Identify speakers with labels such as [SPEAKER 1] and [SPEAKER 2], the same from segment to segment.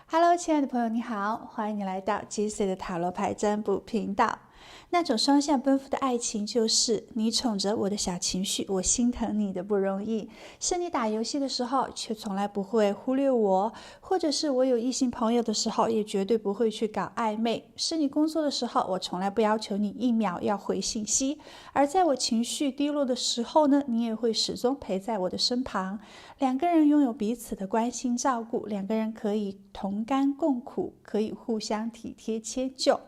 [SPEAKER 1] Hello，亲爱的朋友，你好，欢迎你来到 JC 的塔罗牌占卜频道。那种双向奔赴的爱情，就是你宠着我的小情绪，我心疼你的不容易；是你打游戏的时候，却从来不会忽略我；或者是我有异性朋友的时候，也绝对不会去搞暧昧；是你工作的时候，我从来不要求你1秒要回信息；而在我情绪低落的时候呢，你也会始终陪在我的身旁。两个人拥有彼此的关心照顾，两个人可以同甘共苦，可以互相体贴迁就。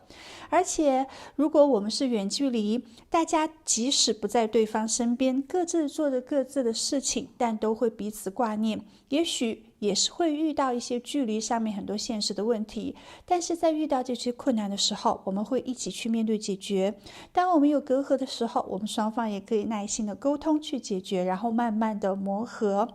[SPEAKER 1] 而且如果我们是远距离，大家即使不在对方身边，各自做着各自的事情，但都会彼此挂念，也许也是会遇到一些距离上面很多现实的问题，但是在遇到这些困难的时候，我们会一起去面对解决。当我们有隔阂的时候，我们双方也可以耐心的沟通去解决，然后慢慢的磨合，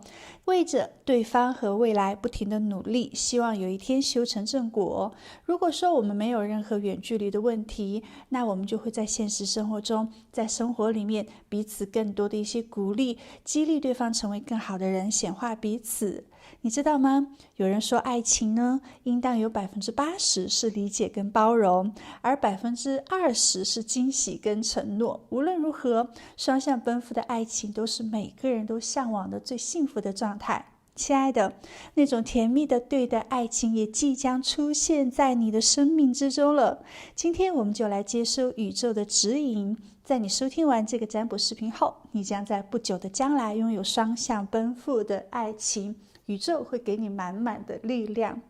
[SPEAKER 1] 为着对方和未来不停的努力，希望有一天修成正果。如果说我们没有任何远距离的问题，那我们就会在现实生活中，在生活里面彼此更多的一些鼓励，激励对方成为更好的人，显化彼此。你知道吗？有人说爱情呢，应当有80%是理解跟包容，而20%是惊喜跟承诺。无论如何，双向奔赴的爱情都是每个人都向往的最幸福的状态。亲爱的，那种甜蜜的对的爱情也即将出现在你的生命之中了。今天我们就来接收宇宙的指引，在你收听完这个占卜视频后，你将在不久的将来拥有双向奔赴的爱情，宇宙会给你满满的力量。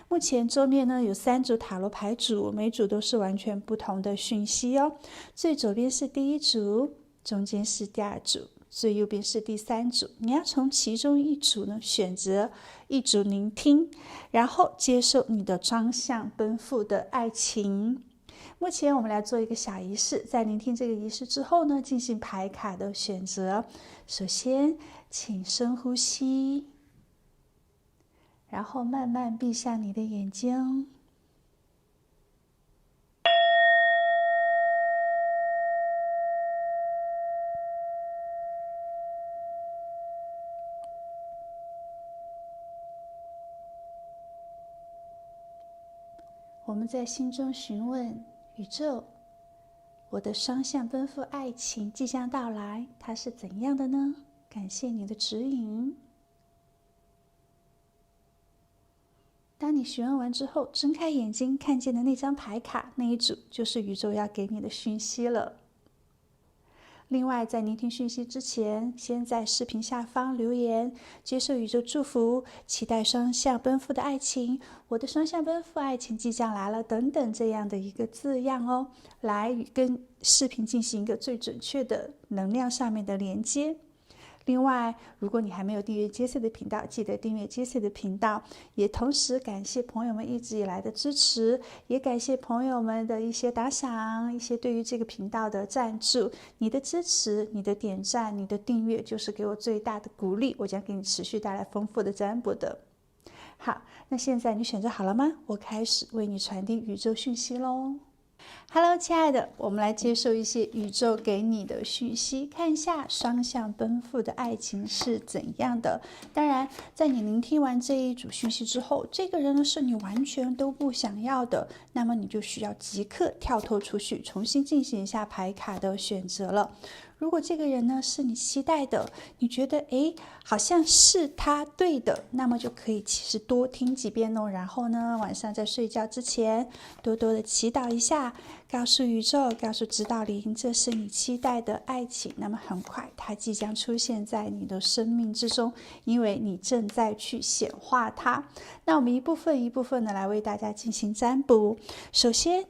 [SPEAKER 1] 目前桌面呢有3组塔罗牌组，每组都是完全不同的讯息哦。最左边是第1组，中间是第2组，最右边是第3组。你要从其中一组呢选择一组聆听，然后接受你的双向奔赴的爱情。目前我们来做一个小仪式，在聆听这个仪式之后呢，进行牌卡的选择。首先请深呼吸，然后慢慢闭上你的眼睛。我们在心中询问宇宙，我的双向奔赴爱情即将到来，它是怎样的呢？感谢你的指引。当你询问完之后，睁开眼睛看见的那张牌卡，那一组就是宇宙要给你的讯息了。另外，在聆听讯息之前，先在视频下方留言，接受宇宙祝福，期待双向奔赴的爱情，我的双向奔赴爱情即将来了，等等这样的一个字样哦，来跟视频进行一个最准确的能量上面的连接。另外，如果你还没有订阅 JC 的频道，记得订阅 JC 的频道，也同时感谢朋友们一直以来的支持，也感谢朋友们的一些打赏，一些对于这个频道的赞助。你的支持，你的点赞，你的订阅，就是给我最大的鼓励，我将给你持续带来丰富的占卜的。好，那现在你选择好了吗？我开始为你传递宇宙讯息咯。Hello， 亲爱的，我们来接受一些宇宙给你的讯息，看一下双向奔赴的爱情是怎样的。当然，在你聆听完这一组讯息之后，这个人呢是你完全都不想要的，那么你就需要即刻跳脱出去，重新进行一下牌卡的选择了。如果这个人呢是你期待的，你觉得好像是他对的，那么就可以其实多听几遍哦。然后呢，晚上在睡觉之前多多的祈祷一下，告诉宇宙，告诉指导灵，这是你期待的爱情。那么很快它即将出现在你的生命之中，因为你正在去显化它。那我们一部分一部分的来为大家进行占卜。首先，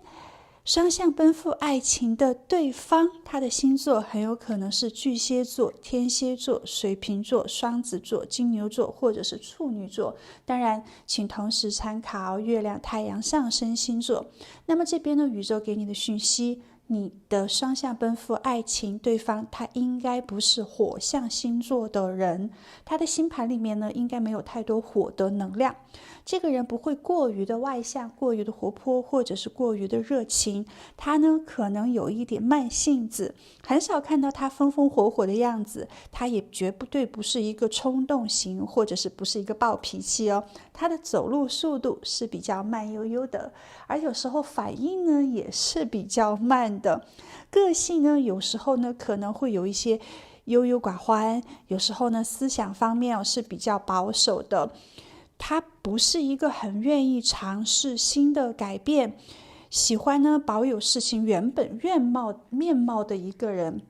[SPEAKER 1] 双向奔赴爱情的对方，他的星座很有可能是巨蟹座、天蝎座、水瓶座、双子座、金牛座或者是处女座。当然，请同时参考月亮、太阳上升星座。那么这边呢，宇宙给你的讯息，你的双向奔赴爱情对方他应该不是火象星座的人，他的星盘里面呢应该没有太多火的能量，这个人不会过于的外向，过于的活泼，或者是过于的热情，他呢可能有一点慢性子，很少看到他风风火火的样子，他也绝对不是一个冲动型，或者是不是一个暴脾气哦，他的走路速度是比较慢悠悠的，而有时候反应呢也是比较慢的，个性呢有时候呢可能会有一些优柔寡欢，有时候呢思想方面是比较保守的，他不是一个很愿意尝试新的改变，喜欢呢保有事情原本面貌的一个人，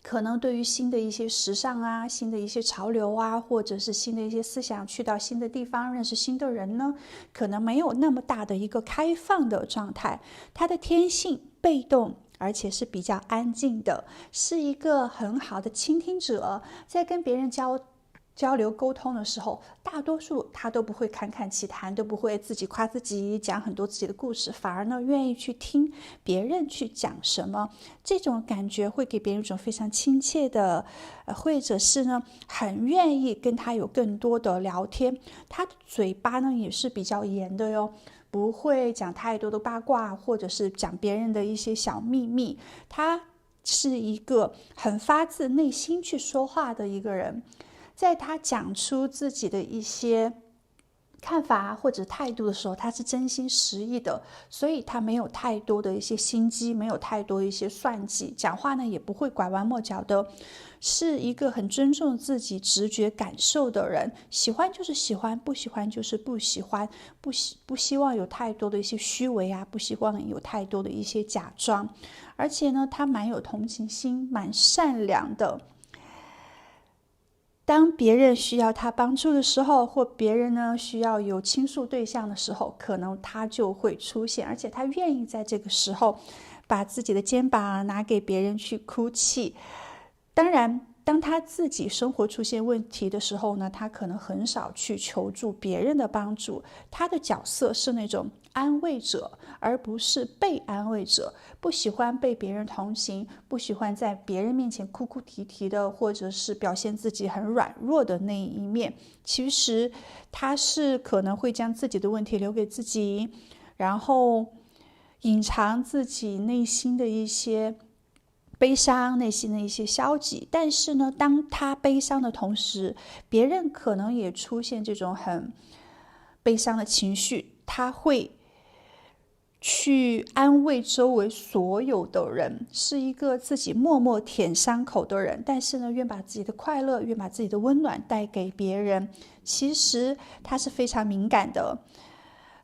[SPEAKER 1] 可能对于新的一些时尚啊，新的一些潮流啊，或者是新的一些思想，去到新的地方认识新的人呢，可能没有那么大的一个开放的状态，他的天性被动，而且是比较安静的，是一个很好的倾听者，在跟别人交流沟通的时候，大多数他都不会侃侃其谈，都不会自己夸自己，讲很多自己的故事，反而呢愿意去听别人去讲什么，这种感觉会给别人一种非常亲切的，或者是呢很愿意跟他有更多的聊天，他的嘴巴呢也是比较严的哟，不会讲太多的八卦，或者是讲别人的一些小秘密，他是一个很发自内心去说话的一个人，在他讲出自己的一些看法或者态度的时候，他是真心实意的，所以他没有太多的一些心机，没有太多的一些算计，讲话呢也不会拐弯抹角的，是一个很尊重自己直觉感受的人，喜欢就是喜欢，不喜欢就是不喜欢，不希望有太多的一些虚伪啊，不希望有太多的一些假装，而且呢他蛮有同情心，蛮善良的，当别人需要他帮助的时候，或别人呢需要有倾诉对象的时候，可能他就会出现，而且他愿意在这个时候把自己的肩膀拿给别人去哭泣。当然当他自己生活出现问题的时候呢，他可能很少去求助别人的帮助，他的角色是那种安慰者，而不是被安慰者，不喜欢被别人同情，不喜欢在别人面前哭哭啼啼的，或者是表现自己很软弱的那一面，其实他是可能会将自己的问题留给自己，然后隐藏自己内心的一些悲伤，内心的一些消极，但是呢当他悲伤的同时，别人可能也出现这种很悲伤的情绪，他会去安慰周围所有的人，是一个自己默默舔伤口的人，但是呢愿把自己的快乐，愿把自己的温暖带给别人，其实他是非常敏感的，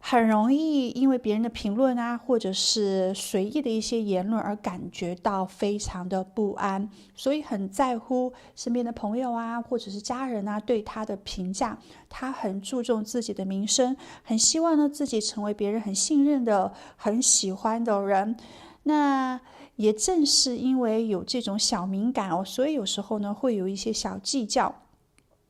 [SPEAKER 1] 很容易因为别人的评论啊，或者是随意的一些言论而感觉到非常的不安，所以很在乎身边的朋友啊，或者是家人啊对他的评价，他很注重自己的名声，很希望呢自己成为别人很信任的、很喜欢的人。那也正是因为有这种小敏感哦，所以有时候呢会有一些小计较，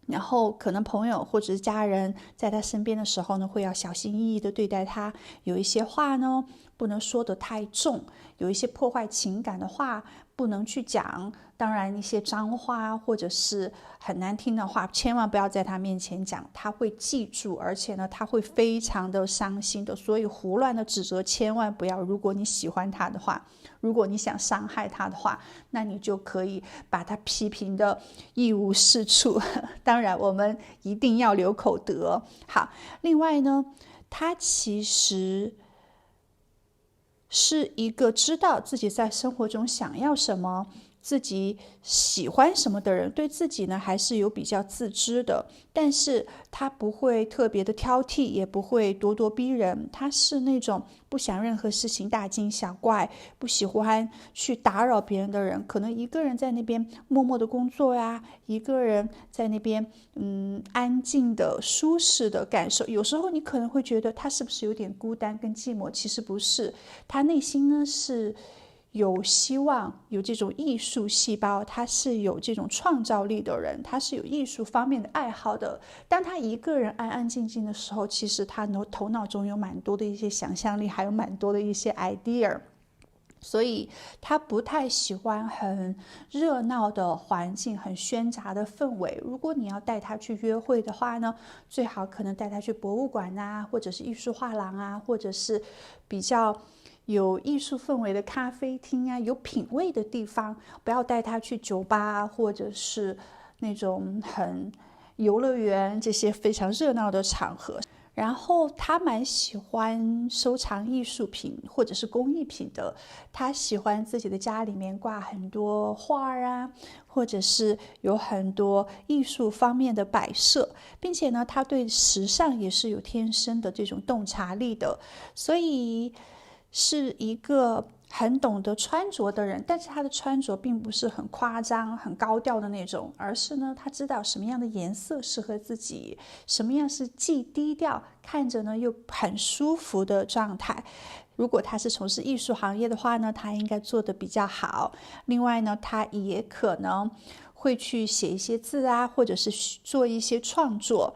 [SPEAKER 1] 然后可能朋友或者是家人在他身边的时候呢，会要小心翼翼的对待他，有一些话呢不能说得太重，有一些破坏情感的话不能去讲，当然一些脏话或者是很难听的话千万不要在他面前讲，他会记住，而且呢他会非常的伤心的，所以胡乱的指责千万不要，如果你喜欢他的话，如果你想伤害他的话，那你就可以把他批评的一无是处，当然我们一定要留口德。好，另外呢他其实是一个知道自己在生活中想要什么，自己喜欢什么的人，对自己呢还是有比较自知的，但是他不会特别的挑剔，也不会咄咄逼人，他是那种不想任何事情大惊小怪，不喜欢去打扰别人的人，可能一个人在那边默默的工作呀，一个人在那边安静的舒适的感受，有时候你可能会觉得他是不是有点孤单跟寂寞，其实不是，他内心呢是有希望，有这种艺术细胞，他是有这种创造力的人，他是有艺术方面的爱好的，当他一个人安安静静的时候，其实他头脑中有蛮多的一些想象力，还有蛮多的一些 idea，所以他不太喜欢很热闹的环境，很喧杂的氛围。如果你要带他去约会的话呢，最好可能带他去博物馆啊，或者是艺术画廊啊，或者是比较有艺术氛围的咖啡厅啊，有品味的地方。不要带他去酒吧，或者是那种很游乐园这些非常热闹的场合。然后他蛮喜欢收藏艺术品或者是工艺品的，他喜欢自己的家里面挂很多画啊，或者是有很多艺术方面的摆设，并且呢，他对时尚也是有天生的这种洞察力的，所以是一个很懂得穿着的人。但是他的穿着并不是很夸张很高调的那种，而是呢他知道什么样的颜色适合自己，什么样是既低调看着呢又很舒服的状态。如果他是从事艺术行业的话呢，他应该做得比较好。另外呢，他也可能会去写一些字啊，或者是做一些创作。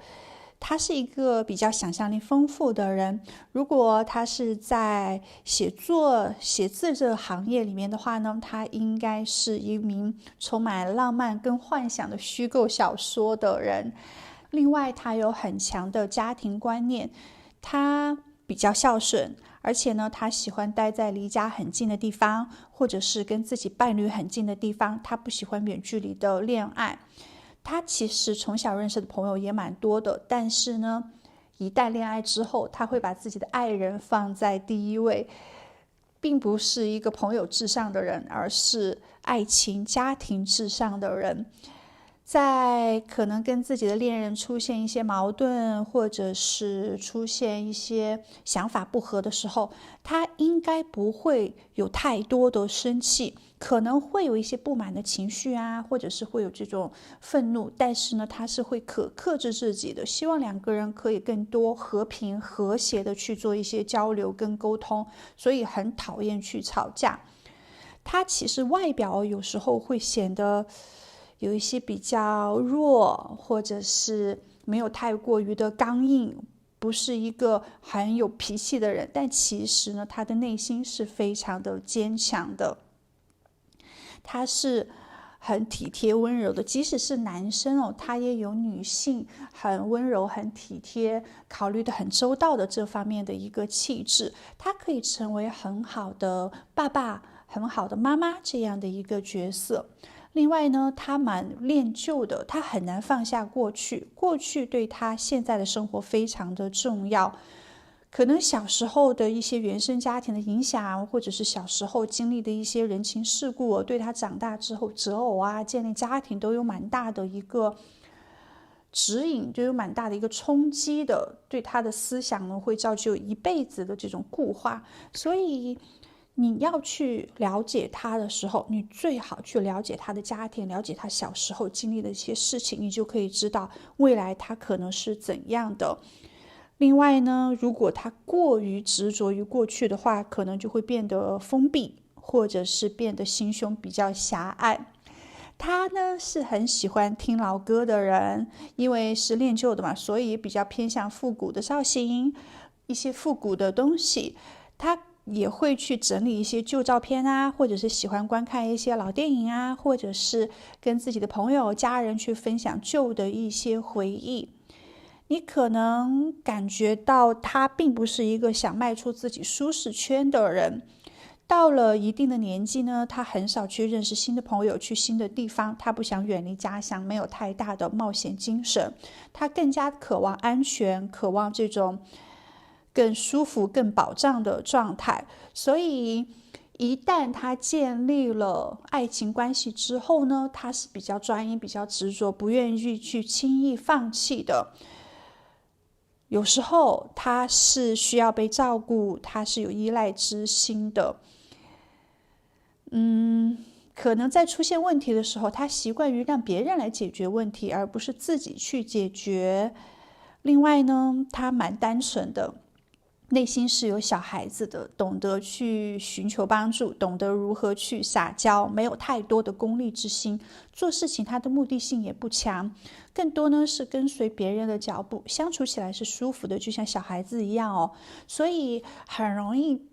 [SPEAKER 1] 他是一个比较想象力丰富的人，如果他是在写字这个行业里面的话呢，他应该是一名充满浪漫跟幻想的虚构小说的人。另外，他有很强的家庭观念，他比较孝顺，而且呢，他喜欢待在离家很近的地方，或者是跟自己伴侣很近的地方，他不喜欢远距离的恋爱。他其实从小认识的朋友也蛮多的，但是呢，一旦恋爱之后，他会把自己的爱人放在第一位，并不是一个朋友至上的人，而是爱情家庭至上的人。在可能跟自己的恋人出现一些矛盾，或者是出现一些想法不合的时候，他应该不会有太多的生气，可能会有一些不满的情绪啊，或者是会有这种愤怒，但是呢，他是会克制自己的，希望两个人可以更多和平和谐的去做一些交流跟沟通，所以很讨厌去吵架。他其实外表有时候会显得有一些比较弱，或者是没有太过于的刚硬，不是一个很有脾气的人，但其实呢，他的内心是非常的坚强的。他是很体贴温柔的，即使是男生哦，他也有女性很温柔很体贴考虑的很周到的这方面的一个气质，他可以成为很好的爸爸很好的妈妈这样的一个角色。另外呢，他蛮恋旧的，他很难放下过去，过去对他现在的生活非常的重要。可能小时候的一些原生家庭的影响，或者是小时候经历的一些人情世故，对他长大之后择偶啊、建立家庭都有蛮大的一个指引，就有蛮大的一个冲击的，对他的思想呢会造就一辈子的这种固化。所以你要去了解他的时候，你最好去了解他的家庭，了解他小时候经历的一些事情，你就可以知道未来他可能是怎样的。另外呢，如果他过于执着于过去的话，可能就会变得封闭，或者是变得心胸比较狭隘。他呢是很喜欢听老歌的人，因为是恋旧的嘛，所以比较偏向复古的造型，一些复古的东西。他也会去整理一些旧照片啊，或者是喜欢观看一些老电影啊，或者是跟自己的朋友家人去分享旧的一些回忆。你可能感觉到他并不是一个想迈出自己舒适圈的人，到了一定的年纪呢，他很少去认识新的朋友，去新的地方，他不想远离家乡，没有太大的冒险精神，他更加渴望安全，渴望这种更舒服更保障的状态。所以一旦他建立了爱情关系之后呢，他是比较专一比较执着，不愿意去轻易放弃的。有时候他是需要被照顾，他是有依赖之心的。可能在出现问题的时候，他习惯于让别人来解决问题，而不是自己去解决。另外呢，他蛮单纯的，内心是有小孩子的，懂得去寻求帮助，懂得如何去撒娇，没有太多的功利之心，做事情他的目的性也不强，更多呢是跟随别人的脚步，相处起来是舒服的，就像小孩子一样哦，所以很容易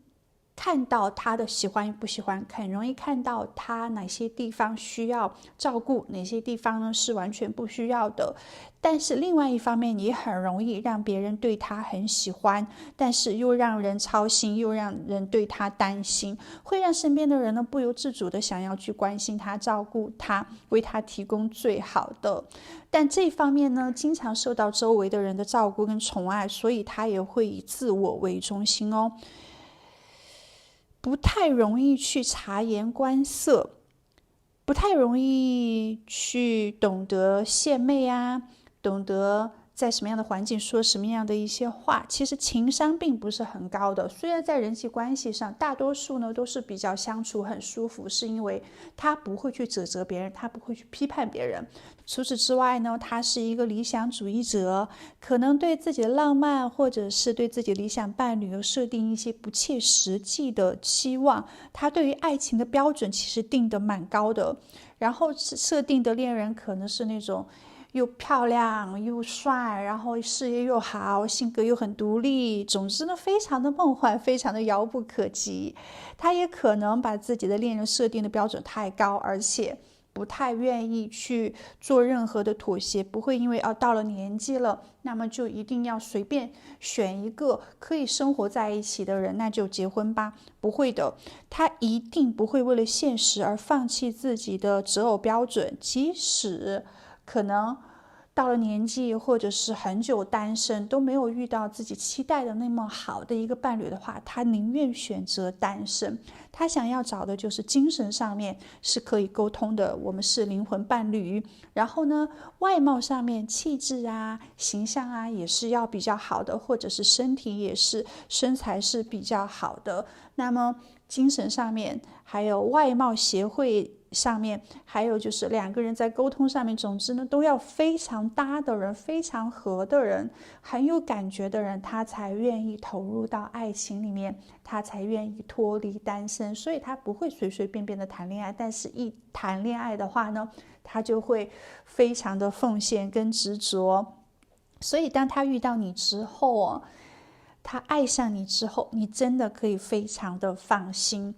[SPEAKER 1] 看到他的喜欢与不喜欢，很容易看到他哪些地方需要照顾，哪些地方呢是完全不需要的。但是另外一方面，也很容易让别人对他很喜欢，但是又让人操心，又让人对他担心，会让身边的人呢不由自主的想要去关心他、照顾他，为他提供最好的。但这一方面呢，经常受到周围的人的照顾跟宠爱，所以他也会以自我为中心哦。不太容易去察言观色，不太容易去懂得献媚啊，懂得在什么样的环境说什么样的一些话，其实情商并不是很高的。虽然在人际关系上，大多数呢都是比较相处很舒服，是因为他不会去指责别人，他不会去批判别人。除此之外呢，他是一个理想主义者，可能对自己的浪漫或者是对自己理想伴侣有设定一些不切实际的期望。他对于爱情的标准其实定得蛮高的，然后设定的恋人可能是那种又漂亮又帅，然后事业又好，性格又很独立，总之呢非常的梦幻，非常的遥不可及。他也可能把自己的恋人设定的标准太高，而且不太愿意去做任何的妥协，不会因为到了年纪了，那么就一定要随便选一个可以生活在一起的人，那就结婚吧。不会的，他一定不会为了现实而放弃自己的择偶标准，即使可能到了年纪或者是很久单身都没有遇到自己期待的那么好的一个伴侣的话，他宁愿选择单身。他想要找的就是精神上面是可以沟通的，我们是灵魂伴侣。然后呢，外貌上面气质啊、形象啊也是要比较好的，或者是身体也是身材是比较好的。那么精神上面还有外貌协会上面，还有就是两个人在沟通上面，总之呢都要非常搭的人，非常合的人，很有感觉的人，他才愿意投入到爱情里面，他才愿意脱离单身。所以他不会随随便便的谈恋爱，但是一谈恋爱的话呢，他就会非常的奉献跟执着。所以当他遇到你之后他爱上你之后，你真的可以非常的放心。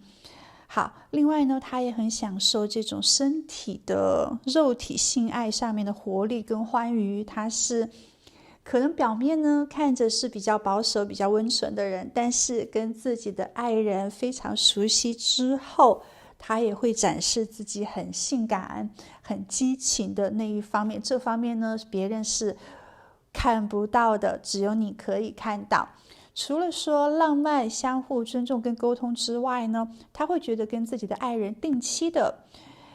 [SPEAKER 1] 好，另外呢，他也很享受这种身体的肉体性爱上面的活力跟欢愉。他是可能表面呢看着是比较保守、比较温存的人，但是跟自己的爱人非常熟悉之后，他也会展示自己很性感、很激情的那一方面。这方面呢，别人是看不到的，只有你可以看到。除了说浪漫、相互尊重跟沟通之外呢，他会觉得跟自己的爱人定期的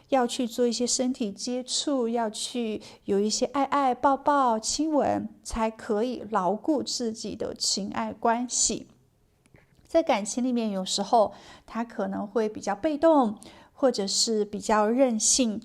[SPEAKER 1] 要去做一些身体接触，要去有一些爱爱、抱抱、亲吻，才可以牢固自己的情爱关系。在感情里面，有时候他可能会比较被动，或者是比较任性，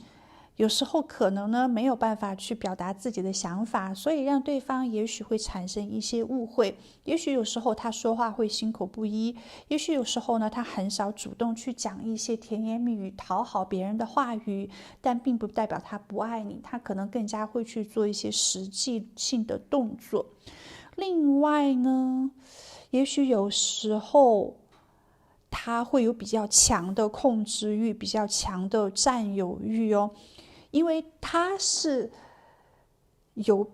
[SPEAKER 1] 有时候可能呢没有办法去表达自己的想法，所以让对方也许会产生一些误会。也许有时候他说话会心口不一，也许有时候呢他很少主动去讲一些甜言蜜语讨好别人的话语，但并不代表他不爱你，他可能更加会去做一些实际性的动作。另外呢，也许有时候他会有比较强的控制欲，比较强的占有欲因为他是有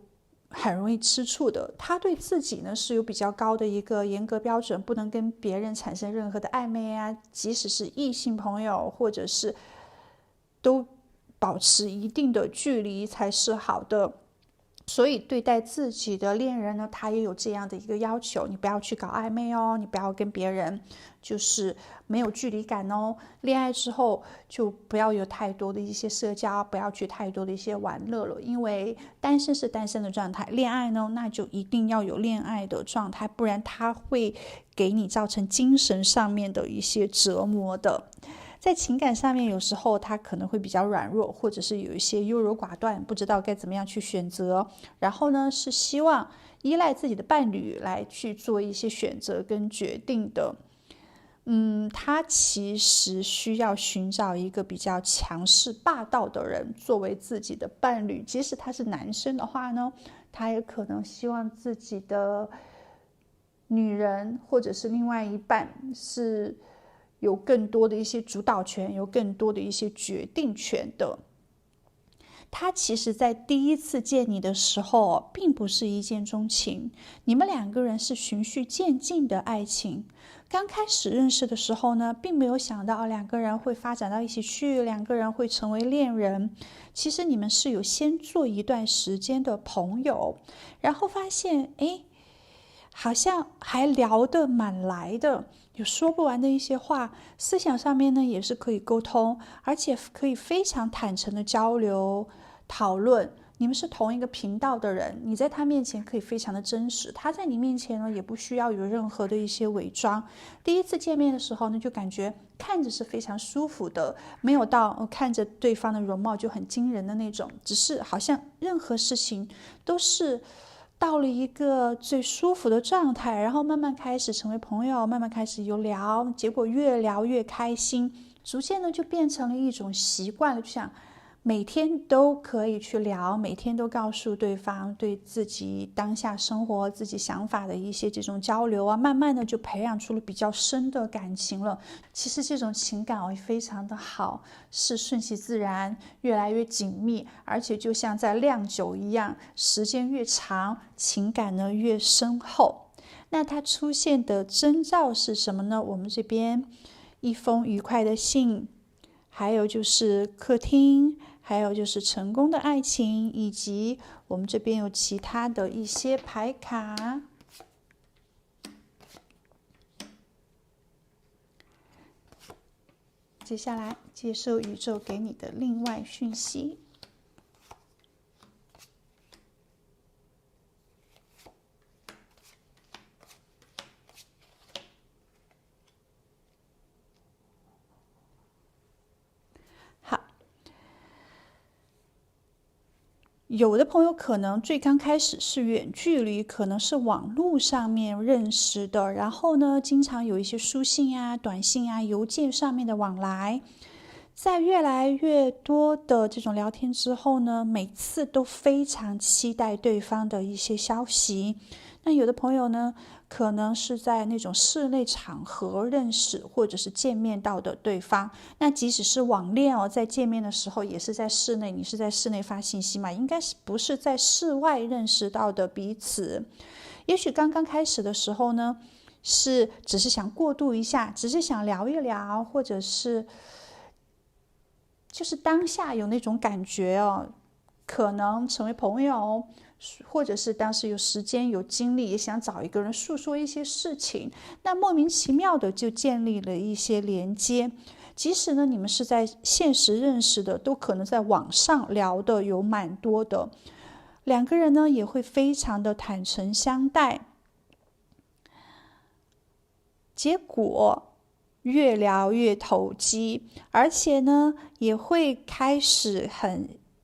[SPEAKER 1] 很容易吃醋的，他对自己呢是有比较高的一个严格标准，不能跟别人产生任何的暧昧啊，即使是异性朋友或者是都保持一定的距离才是好的。所以对待自己的恋人呢，他也有这样的一个要求，你不要去搞暧昧你不要跟别人就是没有距离感恋爱之后就不要有太多的一些社交，不要去太多的一些玩乐了，因为单身是单身的状态，恋爱呢那就一定要有恋爱的状态，不然他会给你造成精神上面的一些折磨的。在情感上面，有时候他可能会比较软弱，或者是有一些优柔寡断，不知道该怎么样去选择。然后呢，是希望依赖自己的伴侣来去做一些选择跟决定的。他其实需要寻找一个比较强势霸道的人作为自己的伴侣，即使他是男生的话呢，他也可能希望自己的女人或者是另外一半是有更多的一些主导权，有更多的一些决定权的。他其实在第一次见你的时候并不是一见钟情，你们两个人是循序渐进的爱情。刚开始认识的时候呢，并没有想到两个人会发展到一起去，两个人会成为恋人。其实你们是有先做一段时间的朋友，然后发现好像还聊得蛮来的，有说不完的一些话，思想上面呢也是可以沟通，而且可以非常坦诚的交流讨论。你们是同一个频道的人，你在他面前可以非常的真实，他在你面前呢也不需要有任何的一些伪装。第一次见面的时候呢，就感觉看着是非常舒服的，没有到看着对方的容貌就很惊人的那种，只是好像任何事情都是到了一个最舒服的状态，然后慢慢开始成为朋友，慢慢开始有聊，结果越聊越开心，逐渐呢就变成了一种习惯了，就想每天都可以去聊，每天都告诉对方对自己当下生活自己想法的一些这种交流啊，慢慢的就培养出了比较深的感情了。其实这种情感非常的好，是顺其自然，越来越紧密，而且就像在酿酒一样，时间越长，情感呢越深厚。那它出现的征兆是什么呢？我们这边一封愉快的信，还有就是客厅，还有就是成功的爱情，以及我们这边有其他的一些牌卡。接下来接受宇宙给你的另外讯息。有的朋友可能最刚开始是远距离，可能是网络上面认识的，然后呢，经常有一些书信啊、短信啊、邮件上面的往来。在越来越多的这种聊天之后呢，每次都非常期待对方的一些消息。那有的朋友呢，可能是在那种室内场合认识或者是见面到的对方，那即使是网恋在见面的时候也是在室内，你是在室内发信息嘛，应该是不是在室外认识到的彼此。也许刚刚开始的时候呢，只是想过渡一下，只是想聊一聊，或者是就是当下有那种感觉可能成为朋友，或者是当时有时间有精力，也想找一个人诉说一些事情，那莫名其妙的就建立了一些连接。即使呢你们是在现实认识的，都可能在网上聊的有蛮多的。两个人呢也会非常的坦诚相待，结果越聊越投机，而且呢也会开始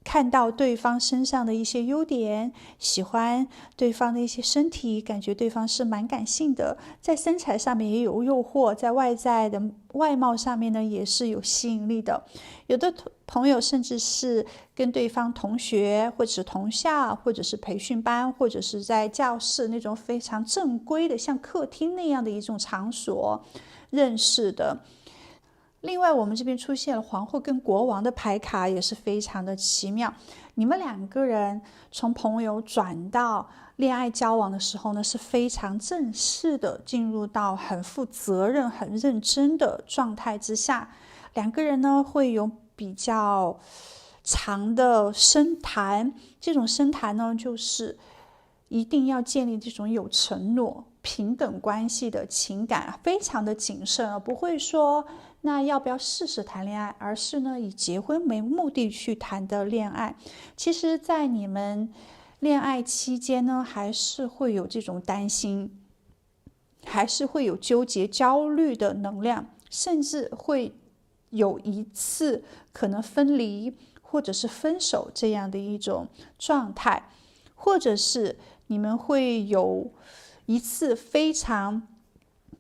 [SPEAKER 1] 看到对方身上的一些优点，喜欢对方的一些身体，感觉对方是蛮感性的，在身材上面也有诱惑，在外在的外貌上面呢也是有吸引力的。有的朋友甚至是跟对方同学，或者是同校，或者是培训班，或者是在教室那种非常正规的像客厅那样的一种场所认识的。另外我们这边出现了皇后跟国王的牌卡，也是非常的奇妙。你们两个人从朋友转到恋爱交往的时候呢，是非常正式的进入到很负责任很认真的状态之下。两个人呢会有比较长的深谈，这种深谈呢就是一定要建立这种有承诺平等关系的情感，非常的谨慎，不会说那要不要试试谈恋爱，而是呢以结婚为目的去谈的恋爱。其实在你们恋爱期间呢，还是会有这种担心，还是会有纠结焦虑的能量，甚至会有一次可能分离或者是分手这样的一种状态，或者是你们会有一次非常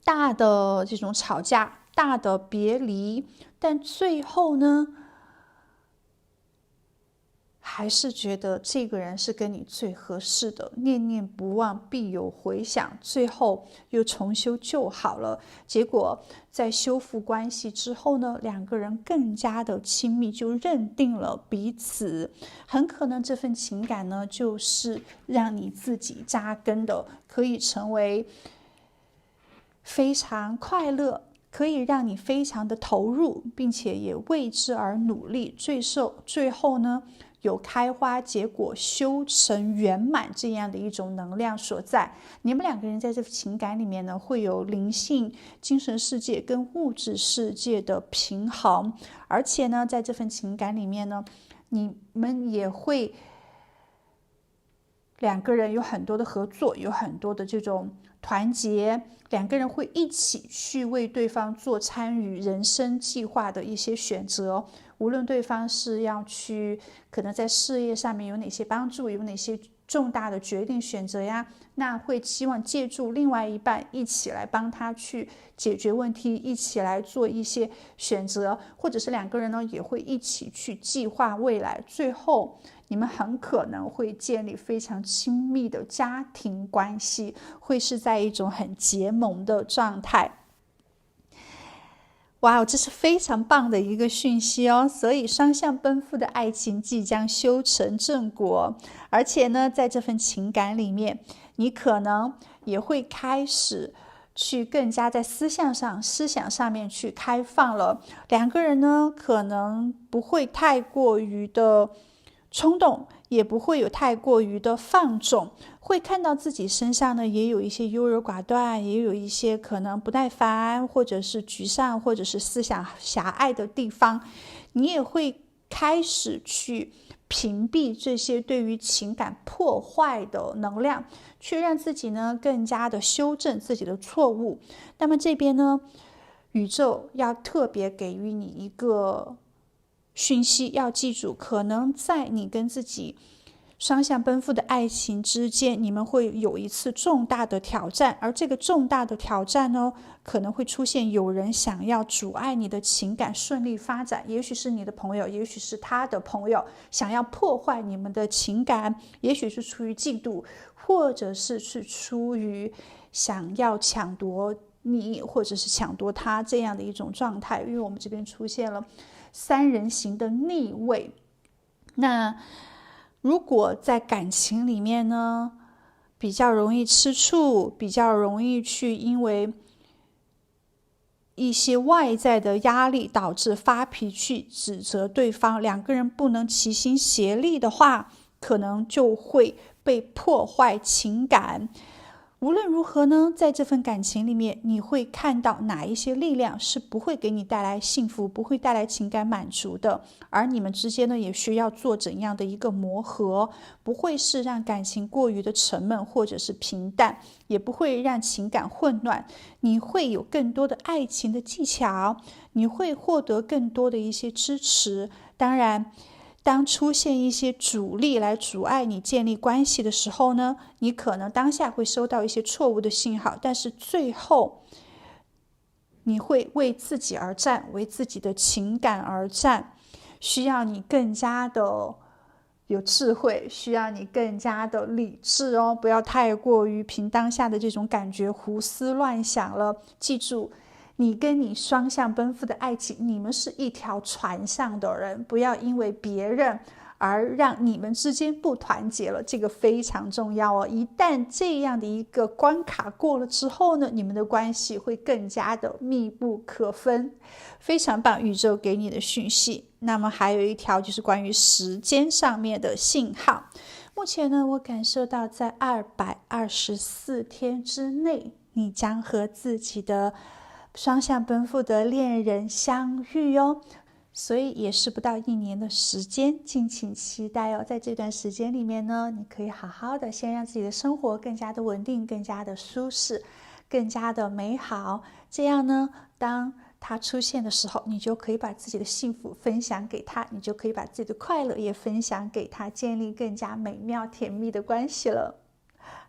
[SPEAKER 1] 大的这种吵架，大的别离，但最后呢还是觉得这个人是跟你最合适的，念念不忘必有回响，最后又重修旧好了。结果在修复关系之后呢，两个人更加的亲密，就认定了彼此。很可能这份情感呢，就是让你自己扎根的，可以成为非常快乐，可以让你非常的投入，并且也为之而努力，最后呢有开花结果修成圆满这样的一种能量所在。你们两个人在这情感里面呢，会有灵性精神世界跟物质世界的平衡，而且呢在这份情感里面呢，你们也会两个人有很多的合作，有很多的这种团结，两个人会一起去为对方做参与人生计划的一些选择，无论对方是要去可能在事业上面有哪些帮助，有哪些重大的决定选择呀，那会期望借助另外一半一起来帮他去解决问题，一起来做一些选择，或者是两个人呢也会一起去计划未来，最后你们很可能会建立非常亲密的家庭关系，会是在一种很结盟的状态。哇，这是非常棒的一个讯息哦！所以双向奔赴的爱情即将修成正果，而且呢，在这份情感里面，你可能也会开始去更加在思想上面去开放了。两个人呢，可能不会太过于的冲动，也不会有太过于的放纵，会看到自己身上呢也有一些优柔寡断，也有一些可能不耐烦，或者是沮丧，或者是思想狭隘的地方，你也会开始去屏蔽这些对于情感破坏的能量，去让自己呢更加的修正自己的错误。那么这边呢，宇宙要特别给予你一个讯息，要记住，可能在你跟自己双向奔赴的爱情之间，你们会有一次重大的挑战，而这个重大的挑战呢，可能会出现有人想要阻碍你的情感顺利发展，也许是你的朋友，也许是他的朋友，想要破坏你们的情感，也许是出于嫉妒，或者是出于想要抢夺你，或者是抢夺他这样的一种状态。因为我们这边出现了三人行的逆位，那如果在感情里面呢，比较容易吃醋，比较容易去因为一些外在的压力导致发脾气指责对方，两个人不能齐心协力的话，可能就会被破坏情感。无论如何呢，在这份感情里面，你会看到哪一些力量是不会给你带来幸福，不会带来情感满足的，而你们之间呢，也需要做怎样的一个磨合，不会是让感情过于的沉闷或者是平淡，也不会让情感混乱，你会有更多的爱情的技巧，你会获得更多的一些支持。当然，当出现一些阻力来阻碍你建立关系的时候呢，你可能当下会收到一些错误的信号，但是最后你会为自己而战，为自己的情感而战，需要你更加的有智慧，需要你更加的理智哦，不要太过于凭当下的这种感觉胡思乱想了。记住，你跟你双向奔赴的爱情，你们是一条船上的人，不要因为别人而让你们之间不团结了，这个非常重要哦。一旦这样的一个关卡过了之后呢，你们的关系会更加的密不可分。非常棒，宇宙给你的讯息。那么还有一条就是关于时间上面的信号。目前呢，我感受到在224天之内，你将和自己的双向奔赴的恋人相遇哦，所以也是不到1年的时间，敬请期待哦。在这段时间里面呢，你可以好好的先让自己的生活更加的稳定，更加的舒适，更加的美好。这样呢，当他出现的时候，你就可以把自己的幸福分享给他，你就可以把自己的快乐也分享给他，建立更加美妙甜蜜的关系了。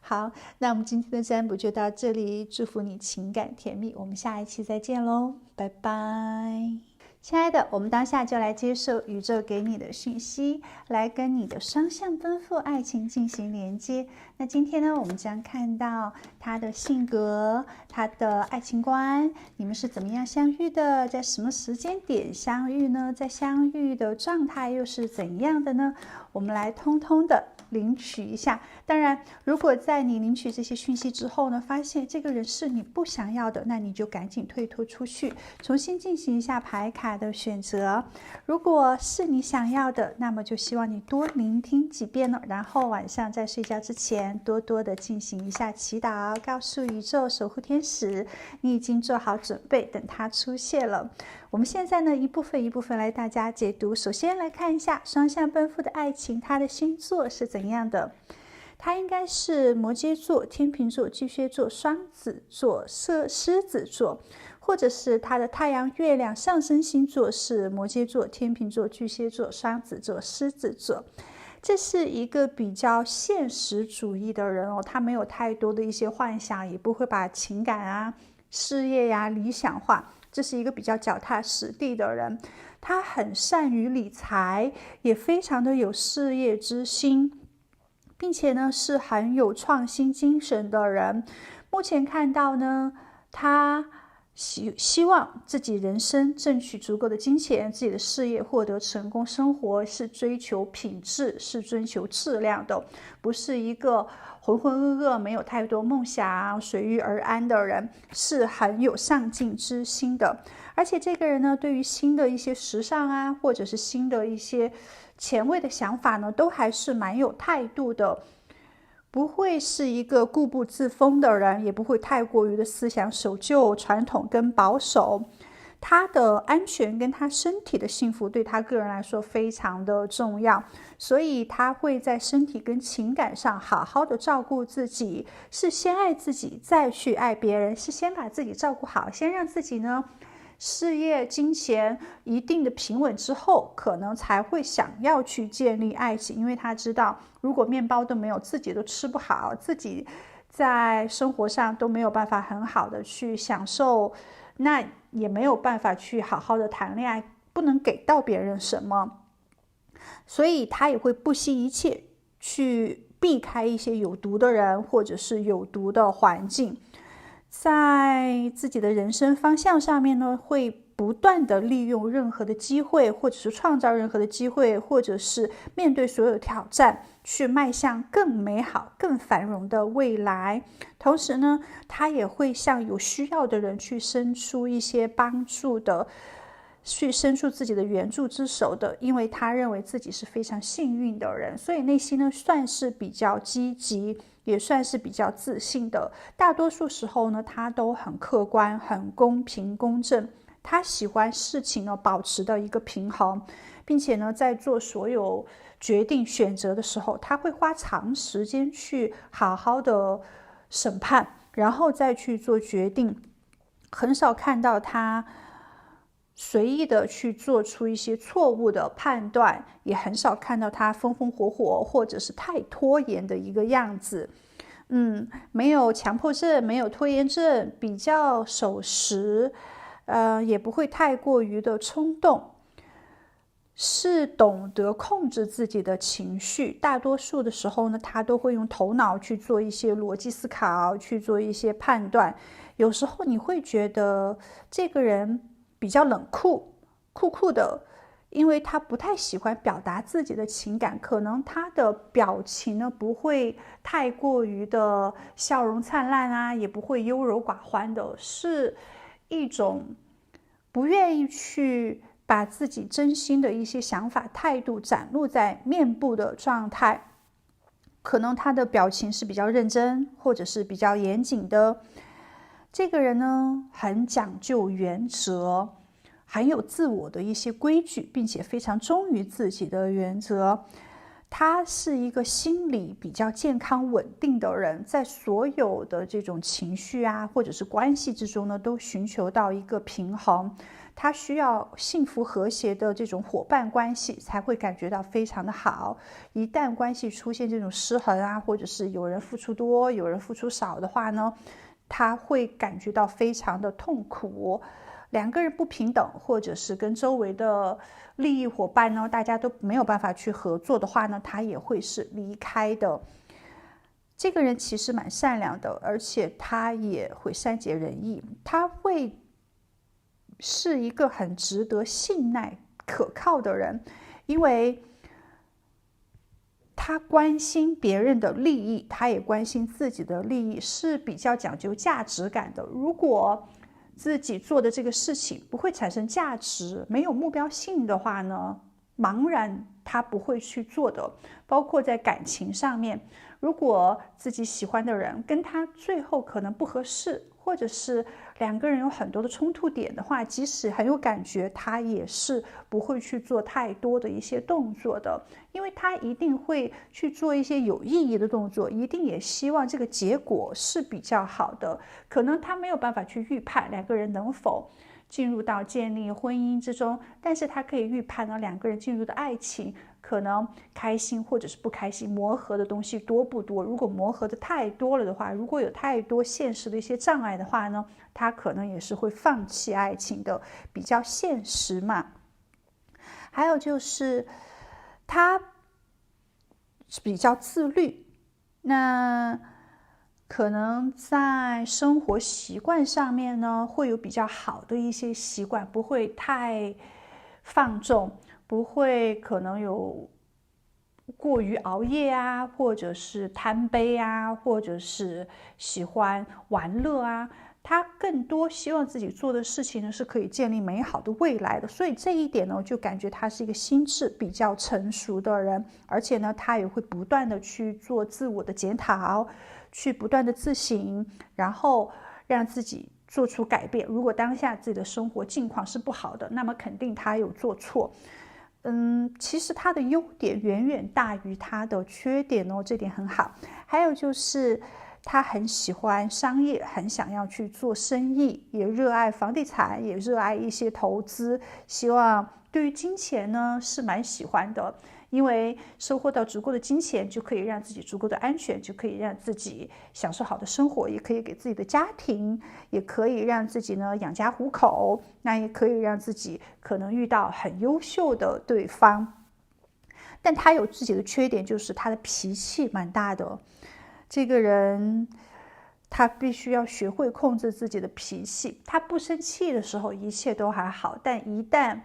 [SPEAKER 1] 好，那我们今天的占卜就到这里，祝福你情感甜蜜，我们下一期再见喽，拜拜。亲爱的，我们当下就来接受宇宙给你的讯息，来跟你的双向奔赴爱情进行连接。那今天呢，我们将看到他的性格，他的爱情观，你们是怎么样相遇的，在什么时间点相遇呢？在相遇的状态又是怎样的呢？我们来通通的领取一下。当然，如果在你领取这些讯息之后呢，发现这个人是你不想要的，那你就赶紧退脱出去，重新进行一下牌卡的选择。如果是你想要的，那么就希望你多聆听几遍了，然后晚上在睡觉之前多多的进行一下祈祷，告诉宇宙守护天使，你已经做好准备，等它出现了。我们现在呢，一部分一部分来大家解读。首先来看一下双向奔赴的爱情，他的星座是怎样的？他应该是摩羯座、天秤座、巨蟹座、双子座、狮子座，或者是他的太阳、月亮、上升星座是摩羯座、天秤座、巨蟹座、双子座、狮子座。这是一个比较现实主义的人哦，他没有太多的一些幻想，也不会把情感啊、事业呀、理想化。这是一个比较脚踏实地的人，他很善于理财，也非常的有事业之心，并且呢是很有创新精神的人。目前看到呢，他希望自己人生挣取足够的金钱，自己的事业获得成功，生活是追求品质，是追求质量的，不是一个浑浑噩噩没有太多梦想随遇而安的人，是很有上进之心的。而且这个人呢，对于新的一些时尚啊，或者是新的一些前卫的想法呢，都还是蛮有态度的，不会是一个固步自封的人，也不会太过于的思想守旧、传统跟保守。他的安全跟他身体的幸福对他个人来说非常的重要，所以他会在身体跟情感上好好的照顾自己，是先爱自己再去爱别人，是先把自己照顾好，先让自己呢事业金钱一定的平稳之后，可能才会想要去建立爱情。因为他知道如果面包都没有，自己都吃不好，自己在生活上都没有办法很好的去享受，那也没有办法去好好的谈恋爱，不能给到别人什么，所以他也会不惜一切去避开一些有毒的人或者是有毒的环境。在自己的人生方向上面呢，会不断的利用任何的机会，或者是创造任何的机会，或者是面对所有挑战，去迈向更美好、更繁荣的未来。同时呢，他也会向有需要的人去伸出一些帮助的，去伸出自己的援助之手的，因为他认为自己是非常幸运的人，所以内心呢算是比较积极，也算是比较自信的。大多数时候呢，他都很客观、很公平、公正。他喜欢事情呢保持的一个平衡，并且呢，在做所有决定选择的时候，他会花长时间去好好的审判，然后再去做决定。很少看到他随意的去做出一些错误的判断，也很少看到他风风火火或者是太拖延的一个样子。没有强迫症，没有拖延症，比较守时，也不会太过于的冲动，是懂得控制自己的情绪。大多数的时候呢，他都会用头脑去做一些逻辑思考，去做一些判断。有时候你会觉得这个人比较冷酷的，因为他不太喜欢表达自己的情感，可能他的表情呢不会太过于的笑容灿烂啊，也不会优柔寡欢的，是一种不愿意去把自己真心的一些想法、态度展露在面部的状态。可能他的表情是比较认真，或者是比较严谨的。这个人呢，很讲究原则，很有自我的一些规矩，并且非常忠于自己的原则。他是一个心理比较健康稳定的人，在所有的这种情绪啊，或者是关系之中呢，都寻求到一个平衡。他需要幸福和谐的这种伙伴关系，才会感觉到非常的好。一旦关系出现这种失衡啊，或者是有人付出多，有人付出少的话呢，他会感觉到非常的痛苦。两个人不平等，或者是跟周围的利益伙伴呢，大家都没有办法去合作的话呢，他也会是离开的。这个人其实蛮善良的，而且他也会善解人意，他会是一个很值得信赖可靠的人，因为他关心别人的利益，他也关心自己的利益，是比较讲究价值感的。如果自己做的这个事情不会产生价值，没有目标性的话呢，茫然他不会去做的。包括在感情上面，如果自己喜欢的人跟他最后可能不合适，或者是两个人有很多的冲突点的话，即使很有感觉，他也是不会去做太多的一些动作的，因为他一定会去做一些有意义的动作，一定也希望这个结果是比较好的。可能他没有办法去预判两个人能否进入到建立婚姻之中，但是他可以预判呢，两个人进入的爱情可能开心或者是不开心，磨合的东西多不多。如果磨合的太多了的话，如果有太多现实的一些障碍的话呢，他可能也是会放弃爱情的，比较现实嘛。还有就是他比较自律，那可能在生活习惯上面呢，会有比较好的一些习惯，不会太放纵，不会可能有过于熬夜啊，或者是贪杯啊，或者是喜欢玩乐啊。他更多希望自己做的事情呢，是可以建立美好的未来的。所以这一点呢，就感觉他是一个心智比较成熟的人，而且呢，他也会不断的去做自我的检讨，去不断的自省，然后让自己做出改变。如果当下自己的生活境况是不好的，那么肯定他有做错。其实他的优点远远大于他的缺点哦，这点很好。还有就是他很喜欢商业，很想要去做生意，也热爱房地产，也热爱一些投资，希望对于金钱呢是蛮喜欢的。因为收获到足够的金钱，就可以让自己足够的安全，就可以让自己享受好的生活，也可以给自己的家庭，也可以让自己呢养家糊口，那也可以让自己可能遇到很优秀的对方。但他有自己的缺点，就是他的脾气蛮大的。这个人他必须要学会控制自己的脾气，他不生气的时候一切都还好，但一旦